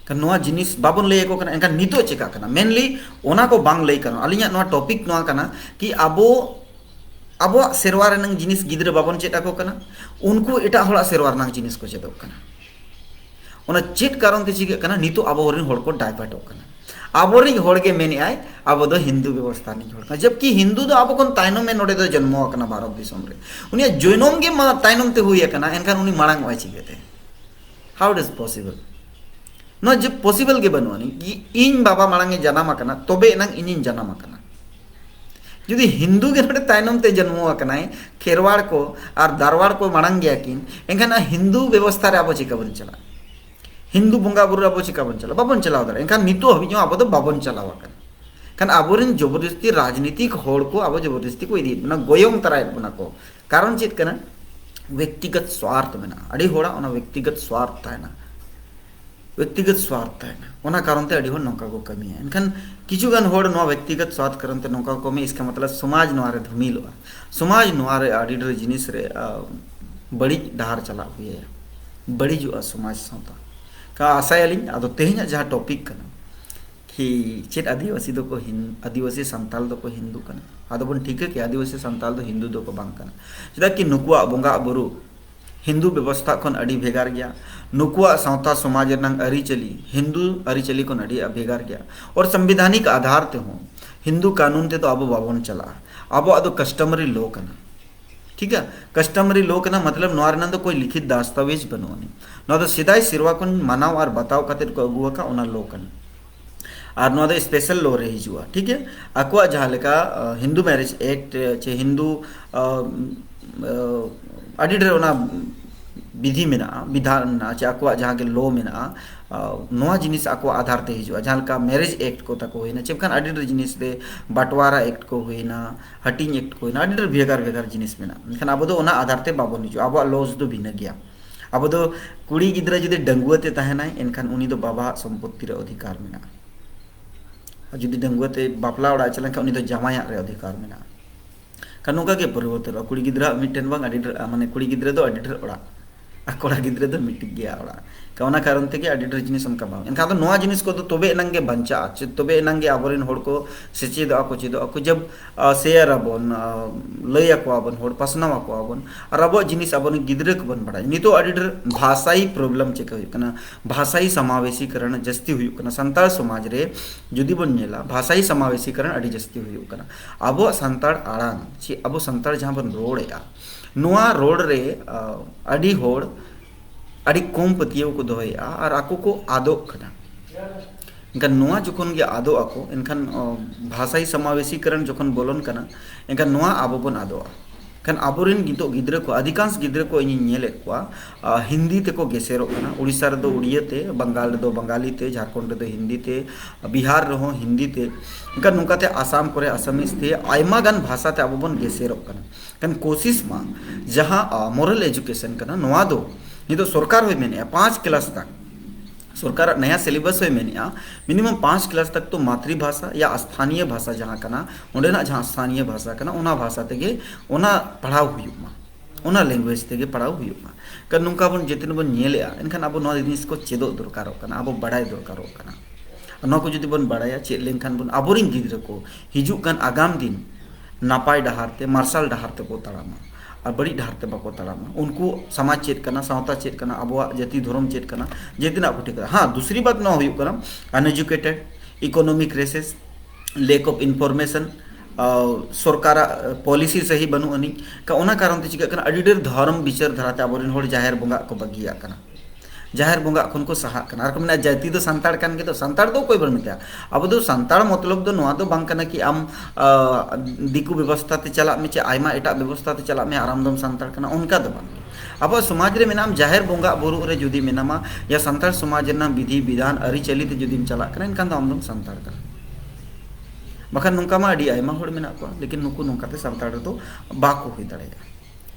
कनोआ जिनिस बाबन लय को कना एनका नितो चेका कना मेनली ओना को बांग लय कना अलिया नोआ टॉपिक नोआ कना कि अबो सेरवा रनंग जिनिस गिद्रे बाबन चेटा को कना उनको एटा होड़ा सेरवा रनंग जिनिस को चेदो कना ओना चेट कारण ते चिके कना नितो अबो होरिन होड़ को डाइवर्ट कना आबोरी होड़ के मेने आय अब दो हिंदू व्यवस्था नहीं होड़ जबकि हिंदू दो अब कोन ताइनम में नोडे दो जन्मो कना भारत दिसम रे उनी जैनम के ताइनम ते हुई कना एनखान उनी मांग वाय चिकेते how it is possible no जब पॉसिबल के बनवानी कि इन बाबा मांगे जन्म कना तबे नंग इन जन्म कना जुदी हिंदू के नोडे ताइनम ते जन्मो कना खेरवाड़ को और दारवाड़ को मांग गया किन एनखान हिंदू व्यवस्था रे अब चिका बन चला हिंदू बोंगा बुरु अब चिका बन चला बाबन चलाव दारे एनखान नितो हबि अब दो बाबन चलाव कन खान आबोरेन जबरदस्ती राजनीतिक होड़ को अब जबरदस्ती को इदी ना गोयम तराय बना को कारण चेत कना व्यक्तिगत स्वार्थ मेना अड़ी होड़ा ओना व्यक्तिगत स्वार्थ तायना व्यक्तिगत स्वार्थ तायना ओना कारण ते अड़ी होड़ नौका को कमी है एनखान किछु गान होड़ नो व्यक्तिगत स्वार्थ कारण ते नौका को कमी इसका मतलब समाज नोआ रे धमिलवा समाज नोआ रे अड़ी ढेर जिनिस रे बड़ी डहार चला हुई है बड़ी जो समाज सावता का आशायालिंग आदो तेहना जहाँ टॉपिक कना कि चेत आदिवासी दो को आदिवासी संताल दो को हिंदू कना आदो बन ठीक है कि आदिवासी संताल दो हिंदू दो को बांग कना चेदा कि नुकुआ बोंगा बुरु हिंदू व्यवस्था खन अड़ी भेगार गया नुकुआ सावता समाज नंग अरिचली हिंदू अरिचली को अड़ी भेगार गया और संवैधानिक आधार ते हो हिंदू कानून ते तो अब बाबन चला अब आदो कस्टमरी लो कना ठीक है कस्टमरी लो कना मतलब नोआर नंद कोई लिखित दस्तावेज बनवानी नोआ दो सिदाय सिरवा को मानाव और बताव कतेर को अगुआ का ओना लो कना और नोआ दो स्पेशल लो रे हिजुआ ठीक है अकुआ जहाँ लेका हिंदू मैरिज एक्ट चे हिंदू अड़ी ढेर ओना विधि मेना विधान चे अकुआ जहाँ के लो मेना नोआ जिनिस अकुआ आधार ते हिजुआ जहाँ लेका मैरिज एक्ट को तक होइना चेबखान अड़ी ढेर जिनिस दे बंटवारा एक्ट को होइना हटिंग एक्ट को होइना अड़ी ढेर भेगार भेगार जिनिस मेना एनखान अब दो ओना आधार ते बाबन हिजुआ अब लॉज दो भिन्न गया अब दो कुड़ी गिद्रा जुदी डंगुआ ते तहनाय एनखान उनी दो बाबा संपत्ति रे अधिकार मेना जुदी डंगुआ ते बापला ओड़ा चलन खान उनी दो जामाया रे अधिकार मेना का नोका के परिवर्तन कुड़ी गिद्रा मिटेन बांग अड़ी माने कुड़ी गिद्रा दो अड़ी ढेर ओड़ा कोड़ा गिद्रे दो मिटिक गया ओड़ा कौना कारण ते के अडिडर जिनिस हम कबाव इनका तो नोआ जिनिस को तो तोबे नंगे बंचा तोबे नंगे आबोरिन होड़ को सेचेद आको चेदो आको जब शेयर आबोन लय आको आबोन होड़ पसनाव आको आबोन और आबो जिनिस आबोन गिद्रे को बन बड़ा नितो अडिडर भाषाई प्रॉब्लम चेक हुई कना भाषाई समावेशीकरण जस्ती हुई कना संताल समाज रे जुदी बन नेला भाषाई समावेशीकरण अडी जस्ती हुई कना आबो संताल आड़ांग ची आबो संताल जहां बन रोड़ेया नोआ रोड रे अडी होड़ अड़ी कम पतियों को दोहया और आको को आदो कना इनखान नोआ जोखन गे आदो आको इनखान भाषाई समावेशीकरण जोखन बोलन कना इनखान नोआ आबो बन आदो खान आबोरिन गितो गिद्रे को अधिकांश गिद्रे को इन नेले को हिंदी ते को गेसेरो कना उड़ीसा रे दो उड़िया ते बंगाल रे दो बंगाली ते झारखंड रे दो हिंदी ते बिहार रे हो हिंदी ते इनखान नुका ते आसाम करे आसामीज ते आयमा गान भाषा ते आबो बन गेसेरो कना खान कोशिश मा जहां मोरल एजुकेशन कना नोआ दो ये तो सरकार हुई मैंने 5 क्लास तक सरकार नया सिलेबस हुई मैंने मिनिमम 5 क्लास तक तो मातृभाषा या स्थानीय भाषा जहाँ कना उन्हें जहाँ स्थानीय भाषा कना उना भाषा तेगे उना पढ़ाव हुयुमा उना लैंग्वेज तेगे पढ़ाव हुयुमा कर नुका बन जितने बन नेलेया इनखान अब नौ जिनिस को चेदो दरकारो कना अब बड़ाई दरकारो कना नौ को जुदी बन बड़ाया चेद लेनखान बन आबोरिन गिद्रे को हिजुक कान आगाम दिन नापाय डहार ते मार्शल डहार ते को ताड़ामा और बड़ी डहार ते बाको ताड़ामा उनको समाज चेत करना सावता चेत करना अबुआ जाति धर्म चेत करना जेतना को ठीक हाँ दूसरी बात ना हुई करना uneducated economic races lack of information सरकार पॉलिसी सही बनू अनी का ओना कारण ते चिका करना अडी ढेर धर्म विचार धराते आबोरिन होड़ जाहिर बोंगा को बगिया करना जाहिर बोंगा खन को सहा करना और कमना जाति दो संताड़ कान के तो संताड़ दो कोई बन मिता अब दो संताड़ मतलब दो नोआ दो बांग कना कि आम दिकु व्यवस्था ते चला में चे आयमा एटा व्यवस्था ते चला में आराम दम संताड़ कना उनका दो बांग अब समाज रे मेनाम जाहिर बोंगा बुरु रे जुदी मेनामा या संताड़ समाज ना विधि विधान अरि चली ते जुदी चला कना इनका दो आमदम संताड़ कना बखान नुका मा अडी आयमा होड़ मेना को लेकिन नुकु नुका ते संताड़ तो बाको हुई दड़ेया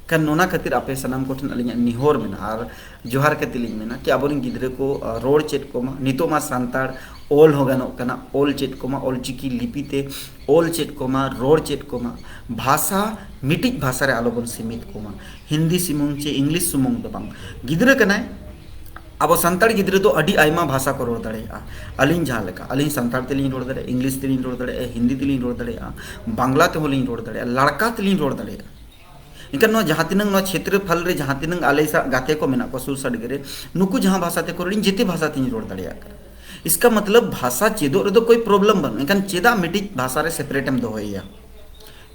kan nona खातिर आपे सनाम कोठन अलिया निहोर मेना और जोहार के तिलिंग मेना कि आबोरिन गिद्रे को रोड चेट को मा नितो मा सांताड़ ओल हो गानो कना ओल चेट को मा ओल चिकी लिपि ते ओल चेट को मा रोड चेट को मा भाषा मिटिक भाषा रे आलोबन सीमित को मा हिंदी सिमुंग चे इंग्लिश सुमुंग दो बांग गिद्रे कनाय अब संताड़ गिद्रे तो अडी आयमा भाषा को रोड दड़ेया अलिन जहां लेका अलिन संताड़ तेलिन रोड दड़े इंग्लिश तेलिन रोड दड़े हिंदी तेलिन रोड दड़े बांग्ला ते होलिन रोड दड़े लड़का तेलिन रोड दड़े इनका जहाँ तीन क्षेत्र फल रे जहाँ तीन आले गाते को मेना को सुर सड़गे नुकु जहाँ भाषा ते कोड़ी जेते भाषा तीन रोड दड़िया इसका मतलब भाषा चेदो रे दो कोई प्रॉब्लम बन इनका चेदा मिटिज भाषा रे सेपरेट एम दोहैया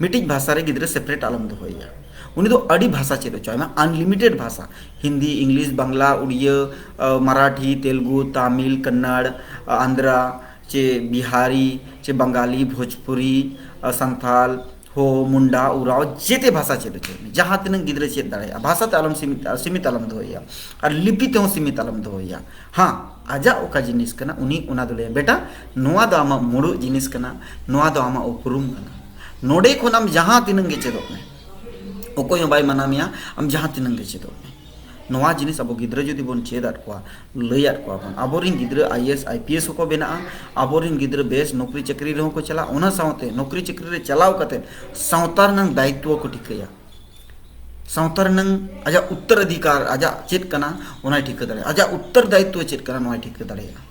मिटिज भाषा रे गिद्रे सेपरेट आलम दोहैया उन्हें तो अड़ी भाषा चेदो चाहे मैं अनलिमिटेड भाषा हिंदी इंग्लिश बांग्ला उड़िया मराठी तेलुगु तमिल कन्नड़ आंध्रा चे बिहारी चे बंगाली भोजपुरी संथाल हो मुंडा उराव जेते भाषा चेदो चे जहाँ तीन गिद्रे चेद दाड़े भाषा ते आलम सीमित आलम दोहैया और लिपि ते सीमित आलम दोहैया हाँ आजा ओका जिनिस कना उनी उना दुले बेटा नोआ दो आमा मुड़ु जिनिस कना नोआ दो आमा उपरुम कना नोडे खोनाम जहाँ तीन गे चेदो में ओकोय बाय मनामिया हम जहाँ तीन गे चेदो में नोआ जिनिस अब गिद्रे जुदी बन चेदात को लैयात को बन आबोरिन गिद्रे आईएएस आईपीएस को बेना आबोरिन गिद्रे बेस नौकरी चाकरी रे को चला ओना सावते नौकरी चाकरी रे चलाव कते सावतार नंग दायित्व को ठिकया सावतार नंग आजा उत्तराधिकार आजा चेत कना ओना ठिक दड़े आजा उत्तरदायित्व चेत कना नोआ ठिक दड़ेया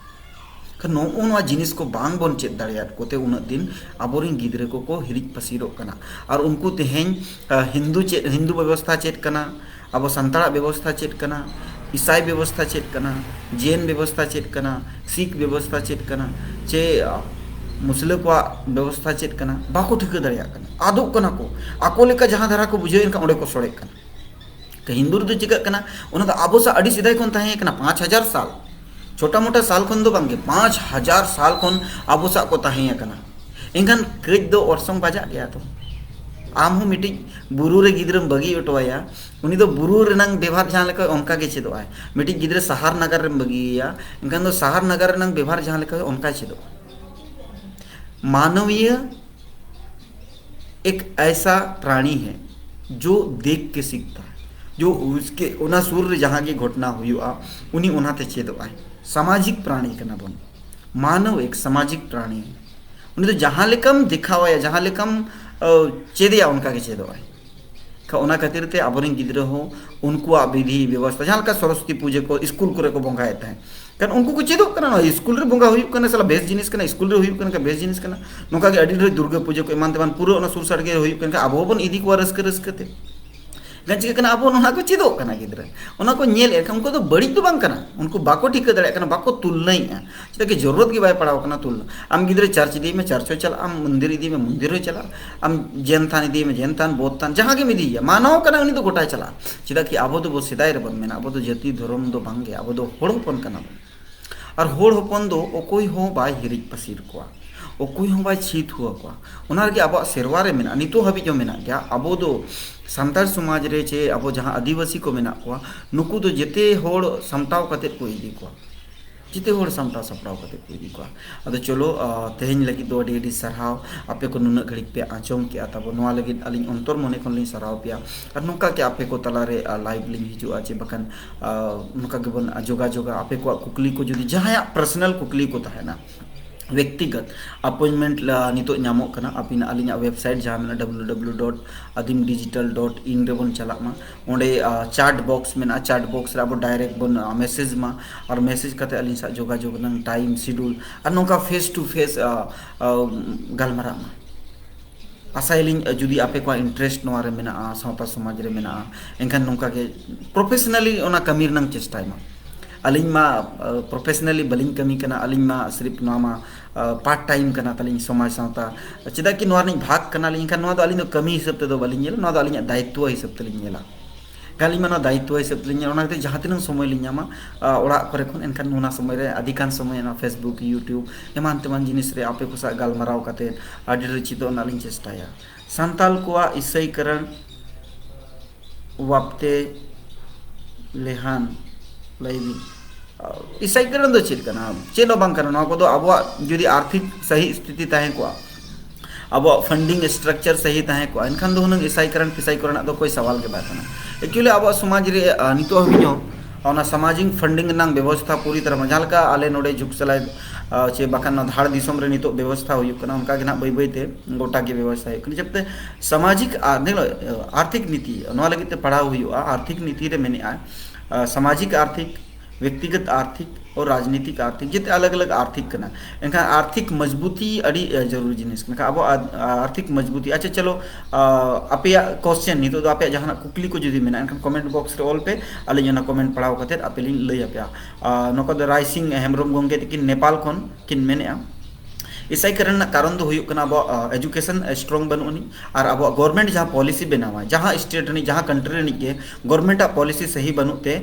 नो उनवा जिनिस को बांग बन चेत दाड़ियात कोते उन दिन आबोरिन गिद्रे को हिरिज पसीरो कना और उनको तेहें हिंदू व्यवस्था चेत कना अब संताड़ा व्यवस्था चेत कना ईसाई व्यवस्था चेत कना जैन व्यवस्था चेत कना सिख व्यवस्था चेत कना चे मुस्लिम को व्यवस्था चेत कना बाको ठिक दाड़िया कना आदो कना को आको लेका जहां धारा को बुझे इनका ओडे को सोड़े कना तो हिंदू रे चिका कना उना दा आबो सा अडी सिदाय कोन ताहे कना 5000 साल छोटा मोटा साल खन दो बांगे 5000 साल खन आबो सा को ताहे कना एंगन कज दो orसों बाजा गया तो आम हूँ मिट्टी बुरु रे गिद्रम बगी ओटोया उनी दो बुरु रेनांग व्यवहार जहाँ लेका उनका के चेदो आय मिट्टी गिद्रे सहार नगर रे बगिया इनकान दो सहार नगर रेनांग व्यवहार जहाँ लेका उनका चेदो मानवीय एक ऐसा प्राणी है जो देख के सीखता है जो उसके उना सूर्य जहाँ की घटना हुई उन्हीं उन्हाते चेदो आय सामाजिक प्राणी कना बन मानव एक सामाजिक प्राणी है उन्हें तो जहाँ लेकम दिखावा या जहाँ लेकम चेदिया उनका के चेदो आय खाना खातिर ते आबोरेन गिद्रा हो उनकुआ विधि व्यवस्था जहाँ का सरस्वती पूजा को स्कूल करे को बंगाए तहे kan उनको को चेदो करना स्कूल रे बंगा हुई करना साला बेस जिनिस करना स्कूल रे हुई करना का बेस जिनिस करना नोका के अडी दुर्गा पूजा को ईमान तेमान पूरा ना सुर सड़के हुई करना अब बन इदी को रस्क रस्कते gan चिका करना अब ना को चेदो करना गिद्रा उना को नेल ए उनको तो बड़ी तो बांग करना उनको बाको ठीक दड़े करना बाको तुलना ही चिता कि जरूरत की बाय पड़ाव करना तुलना आम गिद्रा चर्च दी में चर्च चला आम मंदिर दी में मंदिर चला आम जैन थान दी में जैन थान बौद्ध थान जहाँ के मिदी मानव करना उनी तो गोटाय चला चिता कि अब तो बहुत सिदाय रे बन मेना अब तो जाति धर्म दो बांगे अब तो होड़ होपन करना और होड़ होपन दो ओकोई हो बाय हिरिज पसीर को ओकोई हो बाय छीत हुआ को उनार के अब सेरवा रे मेना नितो हबी जो मेना गया अब तो सानतार समाज रे चे अब जहाँ आदिवासी को मेना को नुकु तो जेते होड़ समटाव कते को इदी को जिते होड़ समटाव सपड़ाव कते को इदी को अदो चलो तेहेन लगी दो अडी सरहाव आपे को नुना घड़ी पे आंचोम के तब नोआ लगी अलिंग अंतर मने कोन लिंग सरहाव पिया और नुका के आपे को तला रे लाइव लिंग हिजु आचे बकन नुका के बन जोगा जोगा आपे को कुकली को जुदी जहाँ पर्सनल कुकली को तहना व्यक्तिगत अपॉइंटमेंट नितो नामो कना अपिन अलिंग वेबसाइट जहाँ में www.adimdigital.in रे बन चला मा ओंडे चैट बॉक्स में चैट बॉक्स रे अब डायरेक्ट बन मैसेज मा और मैसेज करते अलिंग सा जोगा जोग नंग टाइम शेड्यूल और नोका फेस टू फेस गलमरा मा आसाइलिंग जुदी आपे को इंटरेस्ट नोआ रे मेना सावता समाज रे मेना एनखान नोका के प्रोफेशनली ओना कमीर नंग चेष्टा मा अलिंग मा प्रोफेशनली बलिंग कमी करना अलिंग मा सिर्फ नोआ मा पार्ट टाइम करना तलिंग समाज सावता चिदा कि नोआ नहीं भाग करना लिंग खान नोआ तो अलिंग कमी हिसाब ते दो बलिंग येला नोआ तो अलिंग दायित्व हिसाब ते लिंग येला गाली मा दायित्व हिसाब ते लिंग ओना ते जहाँ तिनंग समय लिंग मा ओड़ा करे खन एनखान नोना समय रे अधिकांश समय ना फेसबुक यूट्यूब एमान तेमान जिनिस रे आपे को सा गालमाराव काते आडी रचितो ना लिंग चेष्टाया सांताल कोआ ईसाईकरण वापते लेहान लाइबी ईसाईकरण दो चेक करना चेनो बांग करना नोआ को दो अब जुदी आर्थिक सही स्थिति ताहे को अब फंडिंग स्ट्रक्चर सही ताहे को एनखान दो हुनंग ईसाईकरण फिसाईकरण दो कोई सवाल के बात ना एक्चुअली अब समाज रे नितो हबिनो ओना सामाजिक फंडिंग नंग व्यवस्था पूरी तरह मजालका आले नोडे जुग सलाय चे बाखान धाड़ दिसम रे नितो व्यवस्था हुई कना उनका गना बई बई ते गोटा के व्यवस्था है जब ते सामाजिक आर्थिक नीति नोआ लगी ते पढ़ाव हुई आर्थिक नीति रे मेने सामाजिक आर्थिक व्यक्तिगत आर्थिक और राजनीतिक आर्थिक जिते अलग अलग आर्थिक करना इनका आर्थिक मजबूती अड़ी जरूरी जिनिस अब आर्थिक मजबूती अच्छा चलो आपे क्वेश्चन नहीं तो आपे जहाँ कुकली को जुदी मेना इनका कमेंट बॉक्स रे ऑल पे अली जना कमेंट पढ़ाव कते आपे लिंग लई आपे नोको द राइसिंग हेमरम गोंगे किन नेपाल खन किन मेने ईसाईकरण कारण दो अब एजुकेशन स्ट्रॉन्ग बनोनी और अब गवर्नमेंट जहाँ पॉलिसी बनावा जहाँ स्टेट नी जहाँ कंट्री नी के गवर्नमेंट पॉलिसी सही बनते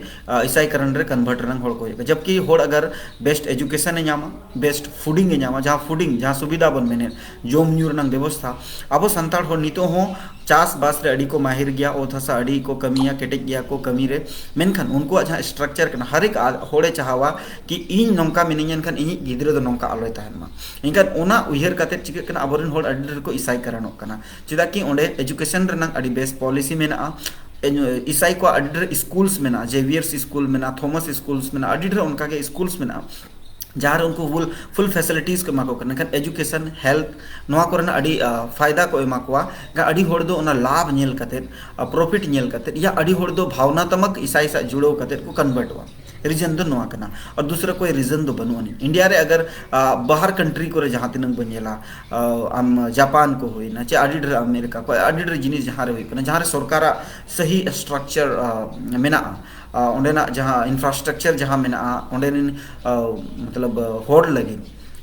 ईसाईकरण रे कन्वर्ट रंग होड़ को जबकि होड़ अगर बेस्ट एजुकेशन नामा बेस्ट फूडिंग नामा जहाँ सुविधा बन मेने जोम न्यू रंग व्यवस्था अब संताड़ होड़ नितो हो चास बास रे अड़ी को माहिर गया ओथ हसा अड़ी को कमिया केटेज गया को कमी रे मेनखान उनको जहाँ स्ट्रक्चर करना हर एक होड़े चाहवा कि इन नौका मिनियन खान इन गिद्रा दो नौका आलोय तहन मा इनखान ओना उयहर काते चिका कना अबोरन होड़ अड़ी को ईसाईकरण कना चिदा कि ओंडे एजुकेशन रनंग अड़ी बेस्ट पॉलिसी मेना ईसाई को अड़ी स्कूल्स मेना जेवियर्स स्कूल मेना थॉमस स्कूल्स मेना अड़ी उनका के स्कूल्स मेना जहाँ उनको फुल फैसिलिटीज को एमा को करना एजुकेशन हेल्थ नोआ को अड़ी फायदा को एमा को अड़ी होड़ दो ओना लाभ नेल कते प्रॉफिट नेल कते या अड़ी होड़ दो भावनात्मक ईसाई सा जुड़ो कते को कन्वर्ट हुआ रीजन दो नोआ करना और दूसरा कोई रीजन दो बनवानी इंडिया रे अगर बाहर कंट्री को जहाँ तिनंग बनेला आम जापान को हुई ना चे अड़ी अमेरिका को अड़ी जिनिस जहाँ रे हुई जहाँ रे सरकार सही स्ट्रक्चर मेना ओंडेना जहाँ इंफ्रास्ट्रक्चर जहाँ मेना ओंडेन मतलब होड़ लगी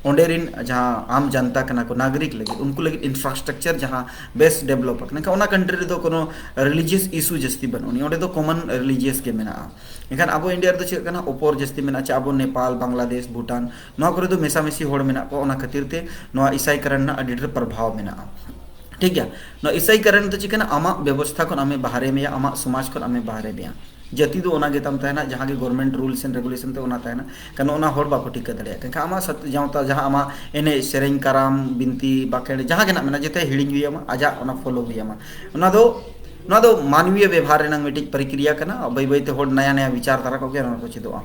ओंडेरिन जहाँ आम जनता कना को नागरिक लगी उनको लगी इंफ्रास्ट्रक्चर जहाँ बेस्ट डेवलप करना ओना कंट्री दो कोनो रिलीजियस इशू जस्ती बनोनी ओंडे दो कॉमन रिलीजियस के मेना इनखान अब इंडिया दो चेक करना ऊपर जस्ती मेना चे अब नेपाल बांग्लादेश भूटान नोआ करे दो मेसामेसी होड़ मेना को ओना खातिर ते नोआ ईसाईकरण ना अडी प्रभाव मेना ठीक है नोआ ईसाईकरण तो चिकना आमा व्यवस्था को आमे बाहरे में आमा समाज को आमे बाहरे में जाति दो ओना गेताम तहना जहाँ के गवर्नमेंट रूल्स एंड रेगुलेशन ते ओना तहना कनो ओना होड़ बाको ठीक दड़े कनका आमा सत जावता जहाँ आमा एने सेरेंग कराम बिनती बाकेड़ जहाँ के ना मेना जते हिड़िंग हुई आजा ओना फॉलो हुई ओना दो मानवीय व्यवहार रेना मिटिज प्रक्रिया करना बै बै ते होड़ नया नया विचार धारा को के को चेदोआ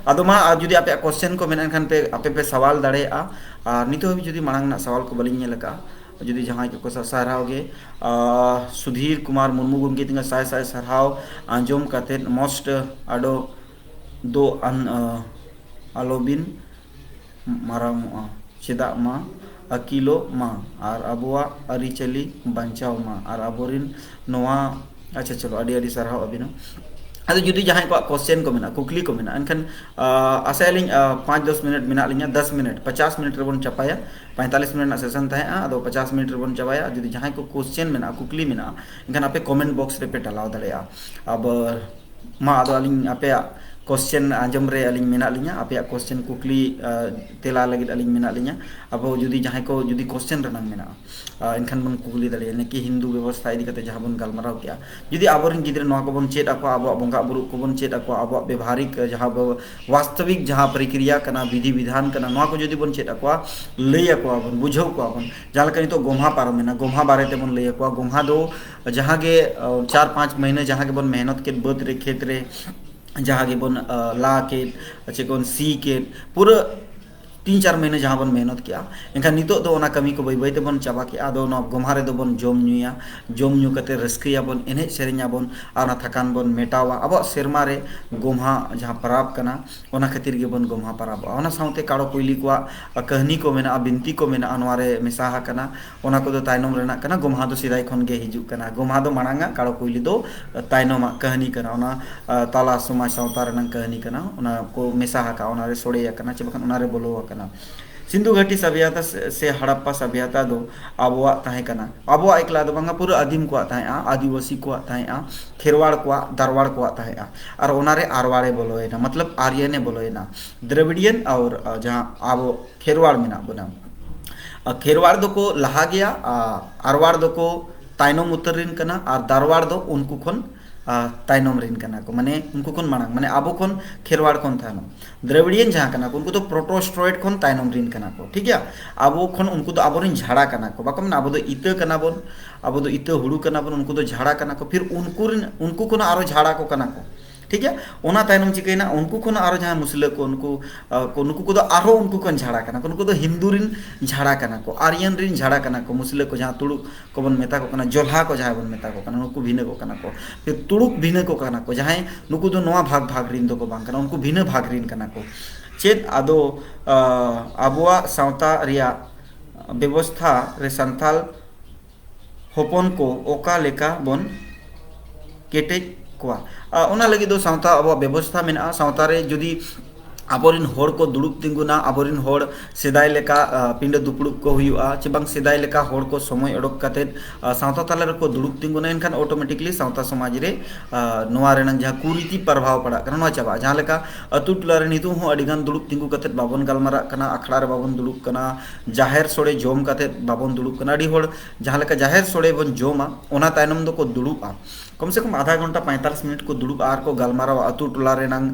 अदो मा जुदी आपे क्वेश्चन को मेना खान पे आपे पे सवाल दड़े आ नितो भी जुदी मांग ना सवाल को बलिंग लगा जुदी जहां को साराव गे सुधीर कुमार मुर्मू गमके तिंगा साय साय साराव आंजोम काते मोस्ट आडो दो आलोबिन मारामोआ चेदा मा अकिलो मा और अबुआ अरिचली बचाव मा और अबोरिन नोआ अच्छा चलो अड़ी अड़ी साराव अबिनो अदो जुदी जहां को क्वेश्चन को मेना कुकली को मेना एनखान आसायलिंग 5-10 मिनट मेना लिंगा 10 मिनट 50 मिनट रेबन चपाया 45 मिनट ना सेशन था अदो 50 मिनट रेबन चपाया जुदी जहां को क्वेश्चन मेना कुकली मेना एनखान आपे कमेंट बॉक्स रे पे डालाव दड़ेया अब मा अदो अलिंग आपे क्वेश्चन आंजम रे अलिंग मेना लिंगा आपे क्वेश्चन कुकली तेला लगित अलिंग मेना लिंगा अब जुदी जहां को जुदी क्वेश्चन रनंग मेना एनखान बन कुकली दड़े ने कि हिंदू व्यवस्था इदी कते जहां बन गालमाराव किया जुदी आबोरिन गिद्रे नोआ को बन चेत अको आबो बंगा बुरु को बन चेत अको आबो व्यवहारिक जहां वास्तविक जहां प्रक्रिया कना विधि विधान कना नोआ को जुदी बन चेत अको लई अको बन बुझाव को बन जहां लका नितो गोम्हा पारम मेना गोम्हा बारे ते बन लई अको गोम्हा दो जहां गे 4-5 महीने जहां के बन मेहनत के बद रे खेत रे जहाँ के बन ला के अच्छे कौन सी के पूरा 3-4 महीने जहाँ बन मेहनत किया एनखान नितो दो ओना कमी को बैते बन चाबा के आदो ना गोम्हा रे दो बन जोम न्यू कते रस्किया बन एने सेरेኛ बन आना थकान बन मेटावा अब सेरमा रे गोम्हा जहाँ पराब कना ओना खातिर गे बन गोम्हा पराब ओना साउते काड़ो कोइली को कहनी को मेना बिनती को मेना अनवारे मेसाहा कना ओना को दो ताइनम रेना कना गोम्हा दो सिदाई खन गे हिजु कना गोम्हा दो मांगा काड़ो कोइली दो ताइनम कहनी कना ओना ताला समाज साउता रेना कहनी कना ओना को मेसाहा का ओना रे सोड़े कना चे बखन ओना रे बोलो सिंधु घाटी सभ्यता से हड़प्पा सभ्यता दो आबोआ ताहे कना आबोआ एकला दो बंगा पूरा आदिम को ताहे आदिवासी को ताहे खेरवाड़ को दारवाड़ को ताहे और ओनारे आरवाड़े बोलोएना मतलब आर्यने बोलोएना द्रविडियन और जहां आबो खेरवाड़ मेना बना खेरवाड़ दो को लहा गया आरवाड़ दो को ताइनम उतरिन कना और दारवाड़ दो उनको खन ताइनम रिन कना को माने उनको खन मांग माने आबो खन खेरवाड़ खन थानो द्रविडियन जहां कना को उनको तो प्रोटोस्ट्रॉइड खन ताइनम रिन कना को ठीक है आबो खन उनको तो आबोरिन झाड़ा कना को बाको माने आबो दो इते कना बोन आबो दो इते हुड़ू कना बोन उनको तो झाड़ा कना को फिर उनको खन आरो झाड़ा को कना को ठीक है ओना ताइनम चिकैना उनको खन आरो जहां मुस्लिम को उनको को आरो उनको कन झाड़ा कना को उनको तो हिंदू रिन झाड़ा कना को आर्यन रिन झाड़ा कना को मुस्लिम को जहां तुड़ुक को बन मेता को कना जोल्हा को जहां बन मेता को कना उनको भिने को कना को फिर तुड़ुक भिने को कना को जहां नुको दो नवा भाग रिन दो को बांग कना उनको भिने भाग रिन कना को चेत आदो आबुआ सावता रिया व्यवस्था रे संथाल होपन को ओका लेका बन केटेज ओना लगी दो सावता अब व्यवस्था मेना सावता रे जुदी आबोरिन होड़ को दुड़ुब तिंगुना आबोरिन होड़ सेदाय लेका पिंड दुपड़ुब को हुआ चे बांग सेदाय लेका होड़ को समय अडोक काते सावता ताला रे को दुड़ुब तिंगुना एनखान ऑटोमेटिकली सावता समाज रे नोआ रेनन जहां कुरीति प्रभाव पड़ा कना नोआ चाबा जहां लेका अतु टोला रे नितु हो अडिगान दुड़ुब तिंगु काते बाबन गालमारा कना अखड़ा रे बाबन दुड़ुब कना जाहेर सोड़े जोम काते बाबन दुड़ुब कना अडी होड़ जहां लेका जाहेर सोड़े बन जोमा ओना तायनम दो को दुड़ुबा कम से कम आधा घंटा 45 मिनट को दुड़ुब आर को गालमारा अतु टोला रे नंग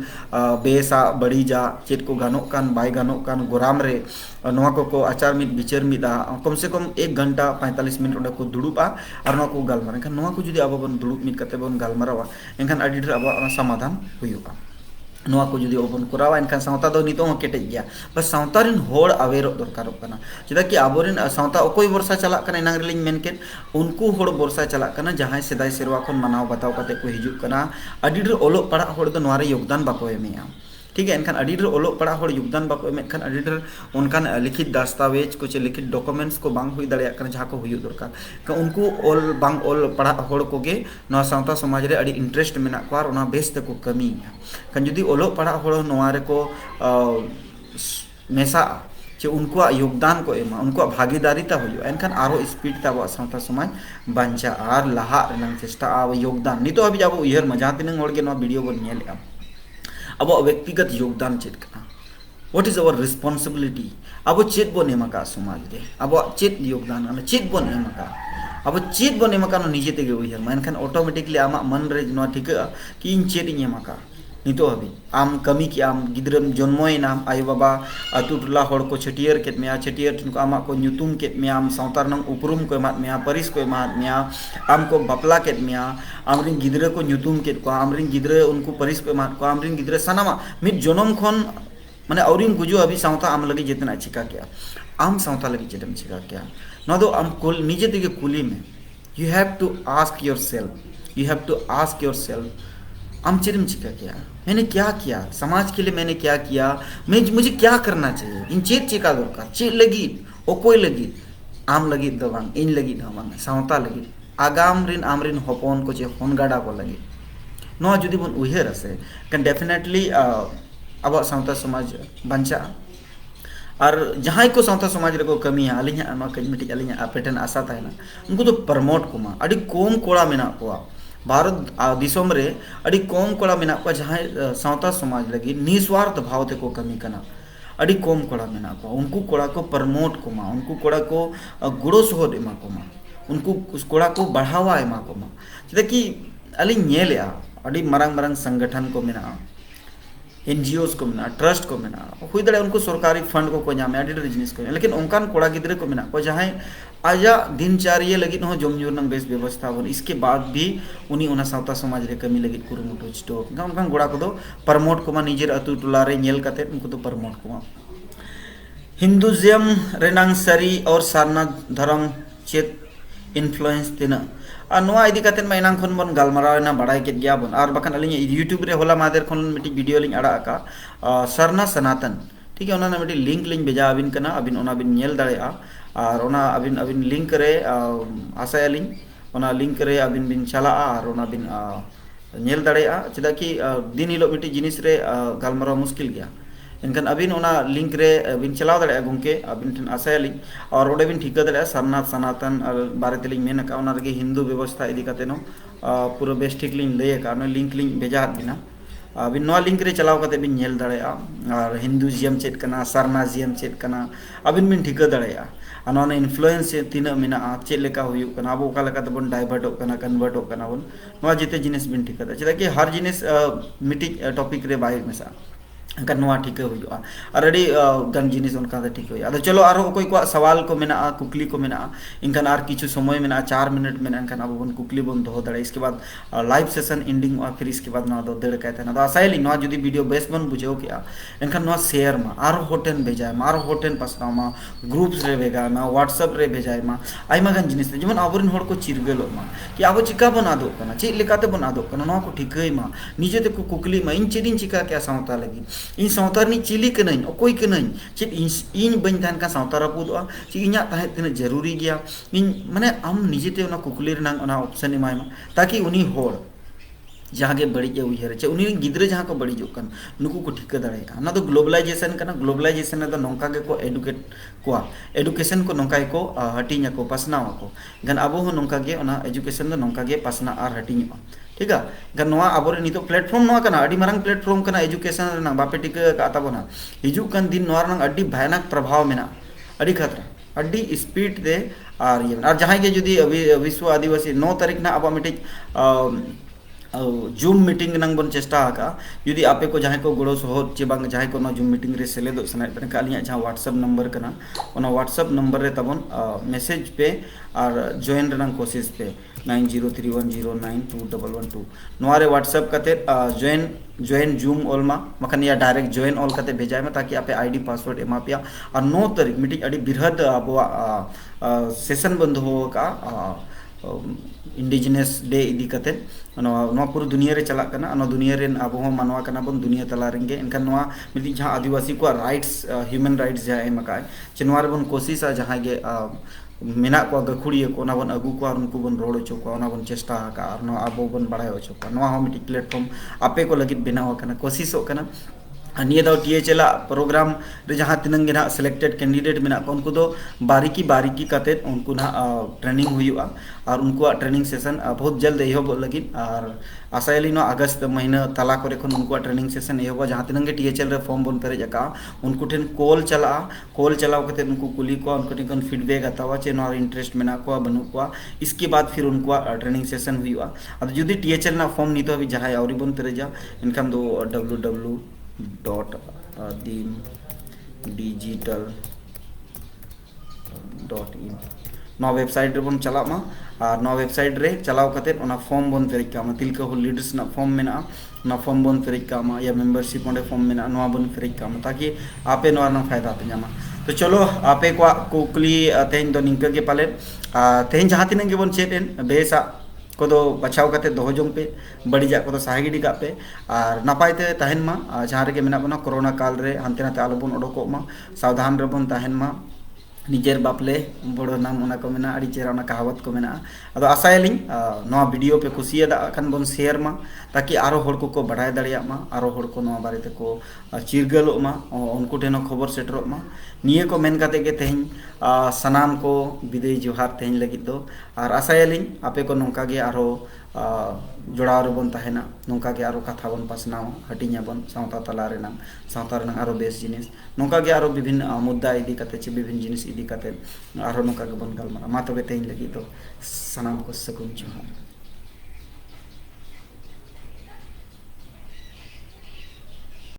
बेसा बड़ी जा चेत को गानों कान बाय गानों कान गोराम रे नोआ को आचार मित बिचार मिदा कम से कम 1 घंटा 45 मिनट ओडे को दुड़ुबा और नोआ को गालमारा एनखान नोआ को जुदी आबो बन दुड़ुब मित कते बन गालमारावा एनखान अडी ढेर आबो समाधान हुयुगा नोआ को जुदी ओबन करावा एनखान सावता दो नितो केटेज गया बस सावता रिन होड़ अवेरो दरकारों कना चेदा कि आबोरिन सावता ओकोई वर्षा चला कना इनांग रेलिंग मेनके उनको होड़ वर्षा चला कना जहां सेदाय सेरवा खन मानाव बताव कते को हिजुक कना अडी ढेर ओलो पड़ा होड़ दो नोआ रे योगदान बाको एमिया ठीक है एनखान अडी ढेर ओलो पड़ा होड़ योगदान बाको एमे खान अडी ढेर उनकान लिखित दस्तावेज को चे लिखित डॉक्यूमेंट्स को बांग हुई दड़िया कना जहां को हुयु दरकार का उनको ओल बांग ओल पड़ा होड़ को गे नोआ सावता समाज रे अडी इंटरेस्ट मेना को और ओना बेस ते को कमी खान जुदी ओलो पड़ा होड़ नोआ रे को मेसा चे उनको योगदान को एमा उनको भागीदारीता हुई एनखान आरो स्पीड ता सावता समाज बांचा आर लाहा रेनंग चेष्टा आ योगदान नितो अभी जाबो उयहर मजा तिनंग होड़ गे नोआ वीडियो बन नेल अब व्यक्तिगत योगदान चेत कना व्हाट इज अवर रिस्पांसिबिलिटी अब चेत बन एमाका समाज रे अब चेत योगदान अन चेत बन एमाका अब चेत बन एमाका निजे तेगे उयहर मेनखान ऑटोमेटिकली आमा मन रे नोआ ठिका कि इन चेत इन एमाका नितो हबी आम कमी की आम गिद्रम जन्मोयना आयो बाबा अतु टोला होड़ को छटियर केत मेया छटियर ठन को आमा को ᱧᱩᱛᱩᱢ केत मेया आम सावतार नंग उपरुम को एमात मेया परिस को एमात मेया आम को बापला केत मेया आमरिन गिद्र को ᱧᱩᱛᱩᱢ केत को आमरिन गिद्र उनको परिस को एमात को आमरिन गिद्र सनामा मिद जनम खन माने औरिम गुजो अभी सावता आम लगी जितना चिका क्या आम सावता लगी जितम चिका क्या ना दो आम कुल निजे दिगे कुली में you have to ask yourself आम चिरम चिका क्या मैंने क्या किया समाज के लिए मैंने क्या किया मैं मुझे क्या करना चाहिए इन चेत चिका दरकार चेत लगी ओ कोई लगी आम लगी दो बांग इन लगी दो बांग सावता लगी आगाम रिन आमरिन होपन को चे होनगाडा को लगी नो जुदी बन उहेर से कैन डेफिनेटली अब सावता समाज बंचा और जहाँ को सावता समाज रे को कमी है अलिया कमिटी अलिया आपेटन आशा तहना उनको तो प्रमोट कुमा अड़ी कोम कोड़ा मेना को भारत दिसोम रे अड़ी कोम कोड़ा मेना को जहाँ सावता समाज लगी निस्वार्थ भाव ते को कमी करना अड़ी कोम कोड़ा मेना को उनको कोड़ा को प्रमोट कुमा उनको कोड़ा को गुड़ो सोहद एमा कुमा उनको उस कोड़ा को बढ़ावा एमा कुमा चेदा कि अली नेले अड़ी मरंग मरंग संगठन को मेना एनजीओस को मेना ट्रस्ट को मेना हुई दड़े उनको सरकारी फंड को नामे अड़ी जिनिस को लेकिन उनकान कोड़ा गिद्रे को मेना को जहाँ आजा दिनचर्या लगी हो जमजूर नंग बेस व्यवस्था बन इसके बाद भी उनी उना सावता समाज रे कमी लगी कुरुमुटु चिटो उनकान गोड़ा को दो प्रमोट को निजेर अतु टोला रे नेल काते उनको तो प्रमोट को हिंदुइज्म रेनांग सरी और सारनाथ धर्म चेत इन्फ्लुएंस तिना और नोआ इदी काते मा इनांग खन बन गालमारावना बाडाय केट गया बन और बखान अलिኝ यूट्यूब रे होला मादेर खन मिटी वीडियो लिंग अड़ा का सरना सनातन ठीक है ओना मिटी लिंक लिंग भेजा अबिन कना अबिन ओना बिन नेल दाड़ेया और ओना अबिन अबिन लिंक रे आशा अलिኝ ओना लिंक रे अबिन बिन चला और ओना बिन नेल दाड़ेया चेदा कि दिन हिलो मिटी जिनिस रे गालमाराव मुश्किल गया इनखान अबिन ओना लिंक रे बिन चलाव दाड़ेया गुमके अबिन ठन आशा अलिኝ और ओडे बिन ठिका दाड़ेया सरनाथ सनातन बारे तेलिኝ मेन का ओना रगे हिंदू व्यवस्था इदी काते नो पूरा बेस ठीक लिंग लय का नो लिंक लिंग भेजा बिना अबिन नो लिंक रे चलाव काते बिन नेल दाड़ेया और हिंदुइज्म चेत कना सरनाजियम चेत कना अबिन बिन ठिका दाड़ेया और इन्फ्लुएंस तीना मेना चेत लेका हुयु कना अब ओका लेका तबन डाइवर्ट कना कन्वर्ट कना बन नो जिते जिनिस बिन ठिका चेदा कि हर जिनिस मिटी टॉपिक रे बाय मेसा कनवा ठीक हुआ और अड़ी गन जिनिस उनका ठीक हुआ अद चलो और कोई को सवाल को मेना कुकली को मेना इनखान और किछु समय मेना 4 मिनट मेना इनखान अब बन कुकली बन दो दड़े इसके बाद लाइव सेशन एंडिंग हुआ फिर इसके बाद ना दो दड़ कहते ना तो आसाइली ना जुदी वीडियो बेस बन बुझेओ क्या इनखान ना शेयर मा और होटेन भेजाय मा और होटेन पासनाव मा ग्रुप्स रे भेजाय मा व्हाट्सएप रे भेजाय मा आइमा गन जिनिस जेमन आबरिन होड़ को चिरगेलो मा कि आबो चिका बन आदो कना चे लेकाते बन आदो कना ना को ठीकई मा निजे ते को कुकली मा इन चेदिन चिका क्या सावता लगी इन सावतार नि चिली कनई ओकोई कनई चेत इन बन थान का सावतार पुदोआ चे इन्या ताहे तिना जरूरी गया इन माने आम निजेते ओना कुकली रेनांग ओना ऑप्शन एमायमा ताकि उनी होड़ जहाँ के बड़ी उयर चे उनी गिद्रे जहाँ को बड़ी जोकन नुकु को ठीक दाड़ेया ना तो ग्लोबलाइजेशन कना ग्लोबलाइजेशन तो नौका के को एडुकेट को एडुकेशन को नौका को हटिंग को पासना को गन अब हो नौका के ओना एजुकेशन तो नौका के पासना और हटिंग ठीक है गन नोआ आबोरे नितो प्लेटफॉर्म नोआ कना अडी मारंग प्लेटफॉर्म कना एजुकेशन रना बापे टिका का ताबोना हिजु कन दिन नोआ रंग अडी भयानक प्रभाव मेना अडी खतरा अडी स्पीड दे और जहां के जुदी विश्व आदिवासी 9 तारीख ना अब मिटिक जूम मीटिंग नंग बन चेष्टा का जुदी आपे को जहाँ को गोड़ो सहद चे बांग जहाँ को जूम मीटिंग रे सेलेदो सनाय पे अलिया जहाँ व्हाट्सएप नंबर कना ओना व्हाट्सएप नंबर रे तबन मैसेज पे और जॉइन रनंग कोशिश पे 9031092112 नोआरे व्हाट्सएप कते जॉइन जूम ऑल मा मखन या डायरेक्ट जॉइन ऑल कते भेजाय में ताकि आपे आईडी पासवर्ड एमा पिया और 9 तारीख मीटिंग अडी बिरहद अबवा सेशन बंद हो का इंडिजिनस डे इदी कते पूरा दुनिया रे चला कना दुनिया रे अब मानवा कना बन दुनिया तला रेंगे इनका मिली जहाँ आदिवासी को राइट्स ह्यूमन राइट्स जहाँ एमका चेनवा रे बन कोशिश जहाँ गे मेना को गखुड़िया को बन अगू को उनको बन रोड होचो को बन चेष्टा का अब बन बढ़ाई होचो को मिट्टी प्लेटफॉर्म आपे को लगी बनाव कोशिशों निये दाव टीएचएल प्रोग्राम रे जहाँ तिनंग गे ना सिलेक्टेड कैंडिडेट मेना को उनको दो बारीकी बारीकी कते उनको ना ट्रेनिंग हुआ और उनको ट्रेनिंग सेशन बहुत जल्द एहब लगी और आशायली ना अगस्त महीना तला करे खन उनको ट्रेनिंग सेशन एहब जहाँ तिनंग गे टीएचएल रे फॉर्म बन पेरेज का उनको ठेन कॉल चलाव कते उनको कुली को उनको ठेन फीडबैक हतावा चे ना इंटरेस्ट मेना को बनु को इसके बाद फिर उनको ट्रेनिंग सेशन हुआ अब जुदी टीएचएल ना फॉर्म नितो अभी जहाँ आवरी बन पेरेजा इनकान दो www.digital.in नौ वेबसाइट रे बन चला मा और नौ वेबसाइट रे चलाव कते ओना फॉर्म बन पेरेज का तिलका हो लीडर्स ना फॉर्म मेना ना फॉर्म बन पेरेज कामा या मेंबरशिप ओंडे फॉर्म मेना नोआ बन पेरेज कामा ताकि आपे नोआ ना फायदा पे जामा। तो चलो आपे को कुकली तेहन दो निंका के पाले तेहन जहाँ तिना के बन चेत एन बेसा कोदो बचाव करते दोहो जों पे बड़ीजा को साहे गिडी का पे और नापायते तहन मा जहाँ रे के मेना बना कोरोना काल रे हांते नाते आलो बन ओडोको मा सावधान रे बन तहन मा निजेर बापले बड़ो नाम ओना को मेना अड़ी चेहरा ओना कहावत को मेना अदो आसायलिंग नोआ वीडियो पे कुसियादा अखन बन शेयर मा ताकि आरो हर को बढ़ाई दाड़िया मा आरो हर को नोआ बारे ते को चिरगलो मा उनको ठेनो खबर सेटरो मा निये को मेन काते के तेहन सनाम को विदय जोहार तेहन लगित दो और आसायलिंग आपे को नोंका गे आरो जोड़ाव रेबन तहना नोंका गे आरो कथा बन पासनाव हटिኛ बन सावता तला रेना सावता रेना आरो बेस जिनिस नोंका गे आरो विभिन्न मुद्दा इदी काते चे विभिन्न जिनिस इदी काते आरो नोंका गे बन गालमारा मा तबे तेहन लगित दो सनाम को सगुन जोहार।